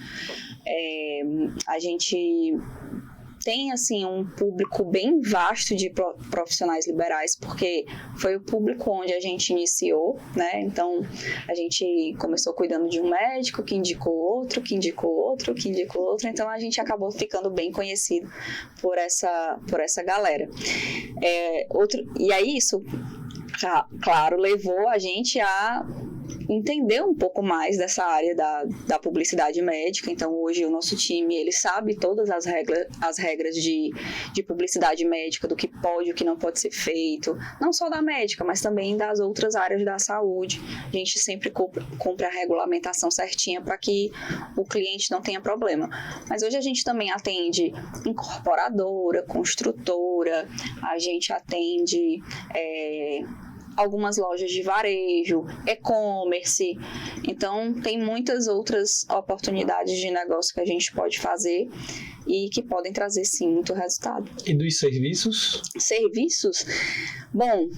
A gente tem, assim, um público bem vasto de profissionais liberais, porque foi o público onde a gente iniciou, né? Então, a gente começou cuidando de um médico, que indicou outro, que indicou outro, que indicou outro. Então, a gente acabou ficando bem conhecido por essa galera. E aí, isso, claro, levou a gente a entender um pouco mais dessa área da publicidade médica. Então, hoje o nosso time, ele sabe todas as regras de publicidade médica, do que pode e o que não pode ser feito, não só da médica, mas também das outras áreas da saúde. A gente sempre cumpre a regulamentação certinha para que o cliente não tenha problema. Mas hoje a gente também atende incorporadora, construtora, a gente atende algumas lojas de varejo, e-commerce. Então, tem muitas outras oportunidades de negócio que a gente pode fazer e que podem trazer, sim, muito resultado. E dos serviços? Serviços? Bom,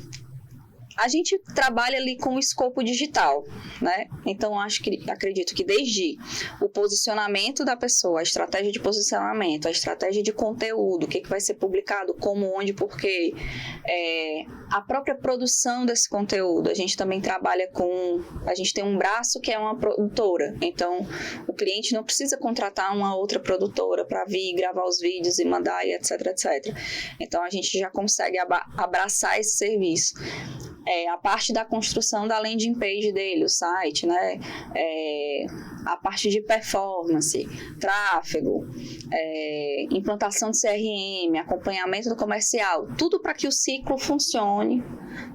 a gente trabalha ali com o escopo digital, né? Então, acredito que desde o posicionamento da pessoa, a estratégia de posicionamento, a estratégia de conteúdo, o que vai ser publicado, como, onde, porquê, a própria produção desse conteúdo. A gente também trabalha a gente tem um braço que é uma produtora. Então, o cliente não precisa contratar uma outra produtora para vir gravar os vídeos e mandar, e etc, etc. Então, a gente já consegue abraçar esse serviço. A parte da construção da landing page dele, o site, né? A parte de performance, tráfego, implantação de CRM, acompanhamento do comercial, tudo para que o ciclo funcione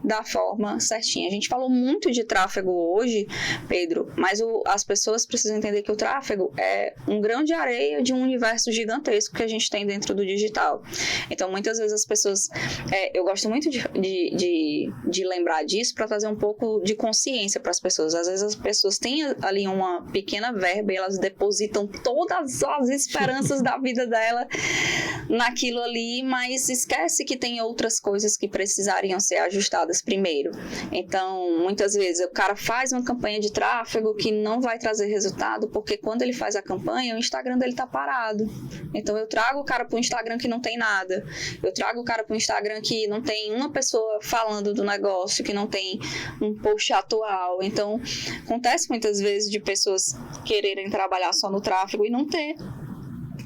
da forma certinha. A gente falou muito de tráfego hoje, Pedro, mas as pessoas precisam entender que o tráfego é um grão de areia de um universo gigantesco que a gente tem dentro do digital. Então, muitas vezes as pessoas... eu gosto muito de lembrar disso para trazer um pouco de consciência para as pessoas. Às vezes as pessoas têm ali uma pequena verba e elas depositam todas as esperanças da vida dela naquilo ali, mas esquece que tem outras coisas que precisariam ser ajustadas primeiro. Então, muitas vezes o cara faz uma campanha de tráfego que não vai trazer resultado, porque quando ele faz a campanha, o Instagram dele tá parado. Então, eu trago o cara pro Instagram que não tem nada. Eu trago o cara pro Instagram que não tem uma pessoa falando do negócio, que não tem um post atual. Então, acontece muitas vezes de pessoas quererem trabalhar só no tráfego e não ter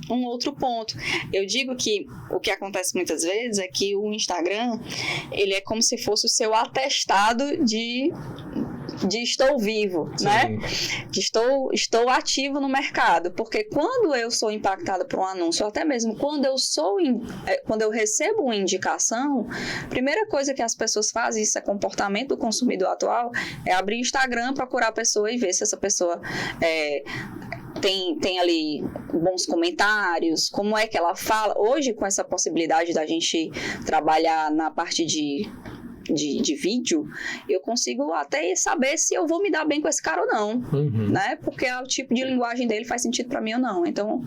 um outro ponto. Eu digo que o que acontece muitas vezes é que o Instagram, ele é como se fosse o seu atestado de de estou vivo, né? De estou ativo no mercado, porque quando eu sou impactada por um anúncio, ou até mesmo quando eu recebo uma indicação, a primeira coisa que as pessoas fazem, isso é comportamento do consumidor atual, é abrir o Instagram, procurar a pessoa e ver se essa pessoa tem ali bons comentários, como é que ela fala. Hoje, com essa possibilidade da gente trabalhar na parte de vídeo, eu consigo até saber se eu vou me dar bem com esse cara ou não, né? Porque o tipo de linguagem dele faz sentido para mim ou não. Então,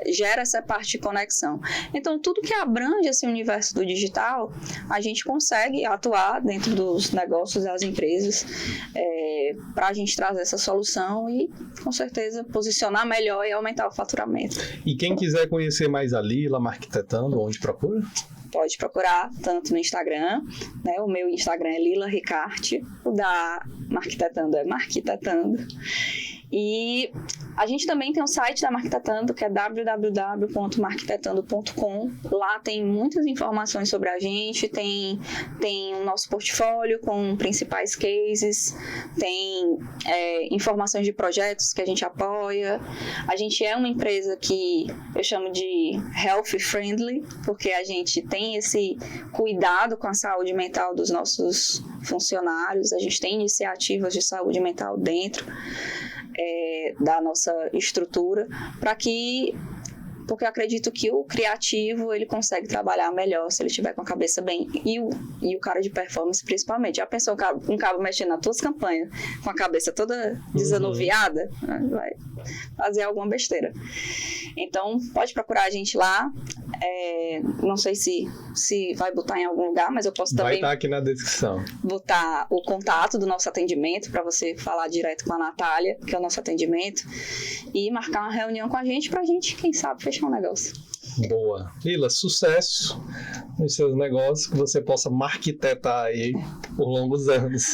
gera essa parte de conexão. Então, tudo que abrange esse universo do digital, a gente consegue atuar dentro dos negócios das empresas para a gente trazer essa solução e, com certeza, posicionar melhor e aumentar o faturamento. E quem quiser conhecer mais a Lila Marquetetando, onde procura? Pode procurar tanto no Instagram, né? O meu Instagram é Lila Ricarte, o da Marquetetando é Marquetetando. E a gente também tem um site da Marquetetando, que é www.marquetetando.com. Lá tem muitas informações sobre a gente, tem o nosso portfólio com principais cases, tem informações de projetos que a gente apoia. A gente é uma empresa que eu chamo de health friendly, porque a gente tem esse cuidado com a saúde mental dos nossos funcionários, a gente tem iniciativas de saúde mental dentro da nossa estrutura, porque eu acredito que o criativo ele consegue trabalhar melhor se ele estiver com a cabeça bem, e o cara de performance principalmente. Já pensou um cabo mexendo nas tuas campanhas com a cabeça toda desanuviada? Vai fazer alguma besteira. Então pode procurar a gente lá. Não sei se vai botar em algum lugar, mas eu posso também... Vai estar aqui na descrição. Botar o contato do nosso atendimento para você falar direto com a Natália, que é o nosso atendimento, e marcar uma reunião com a gente pra gente, quem sabe, fechar um negócio. Boa. Lila, sucesso nos seus negócios, que você possa marquetetar aí por longos anos.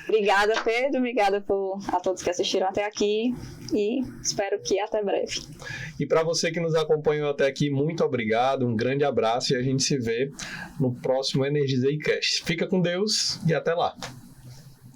Obrigada, Pedro. Obrigada a todos que assistiram até aqui e espero que até breve. E para você que nos acompanhou até aqui, muito obrigado, um grande abraço e a gente se vê no próximo Energizei Cast. Fica com Deus e até lá.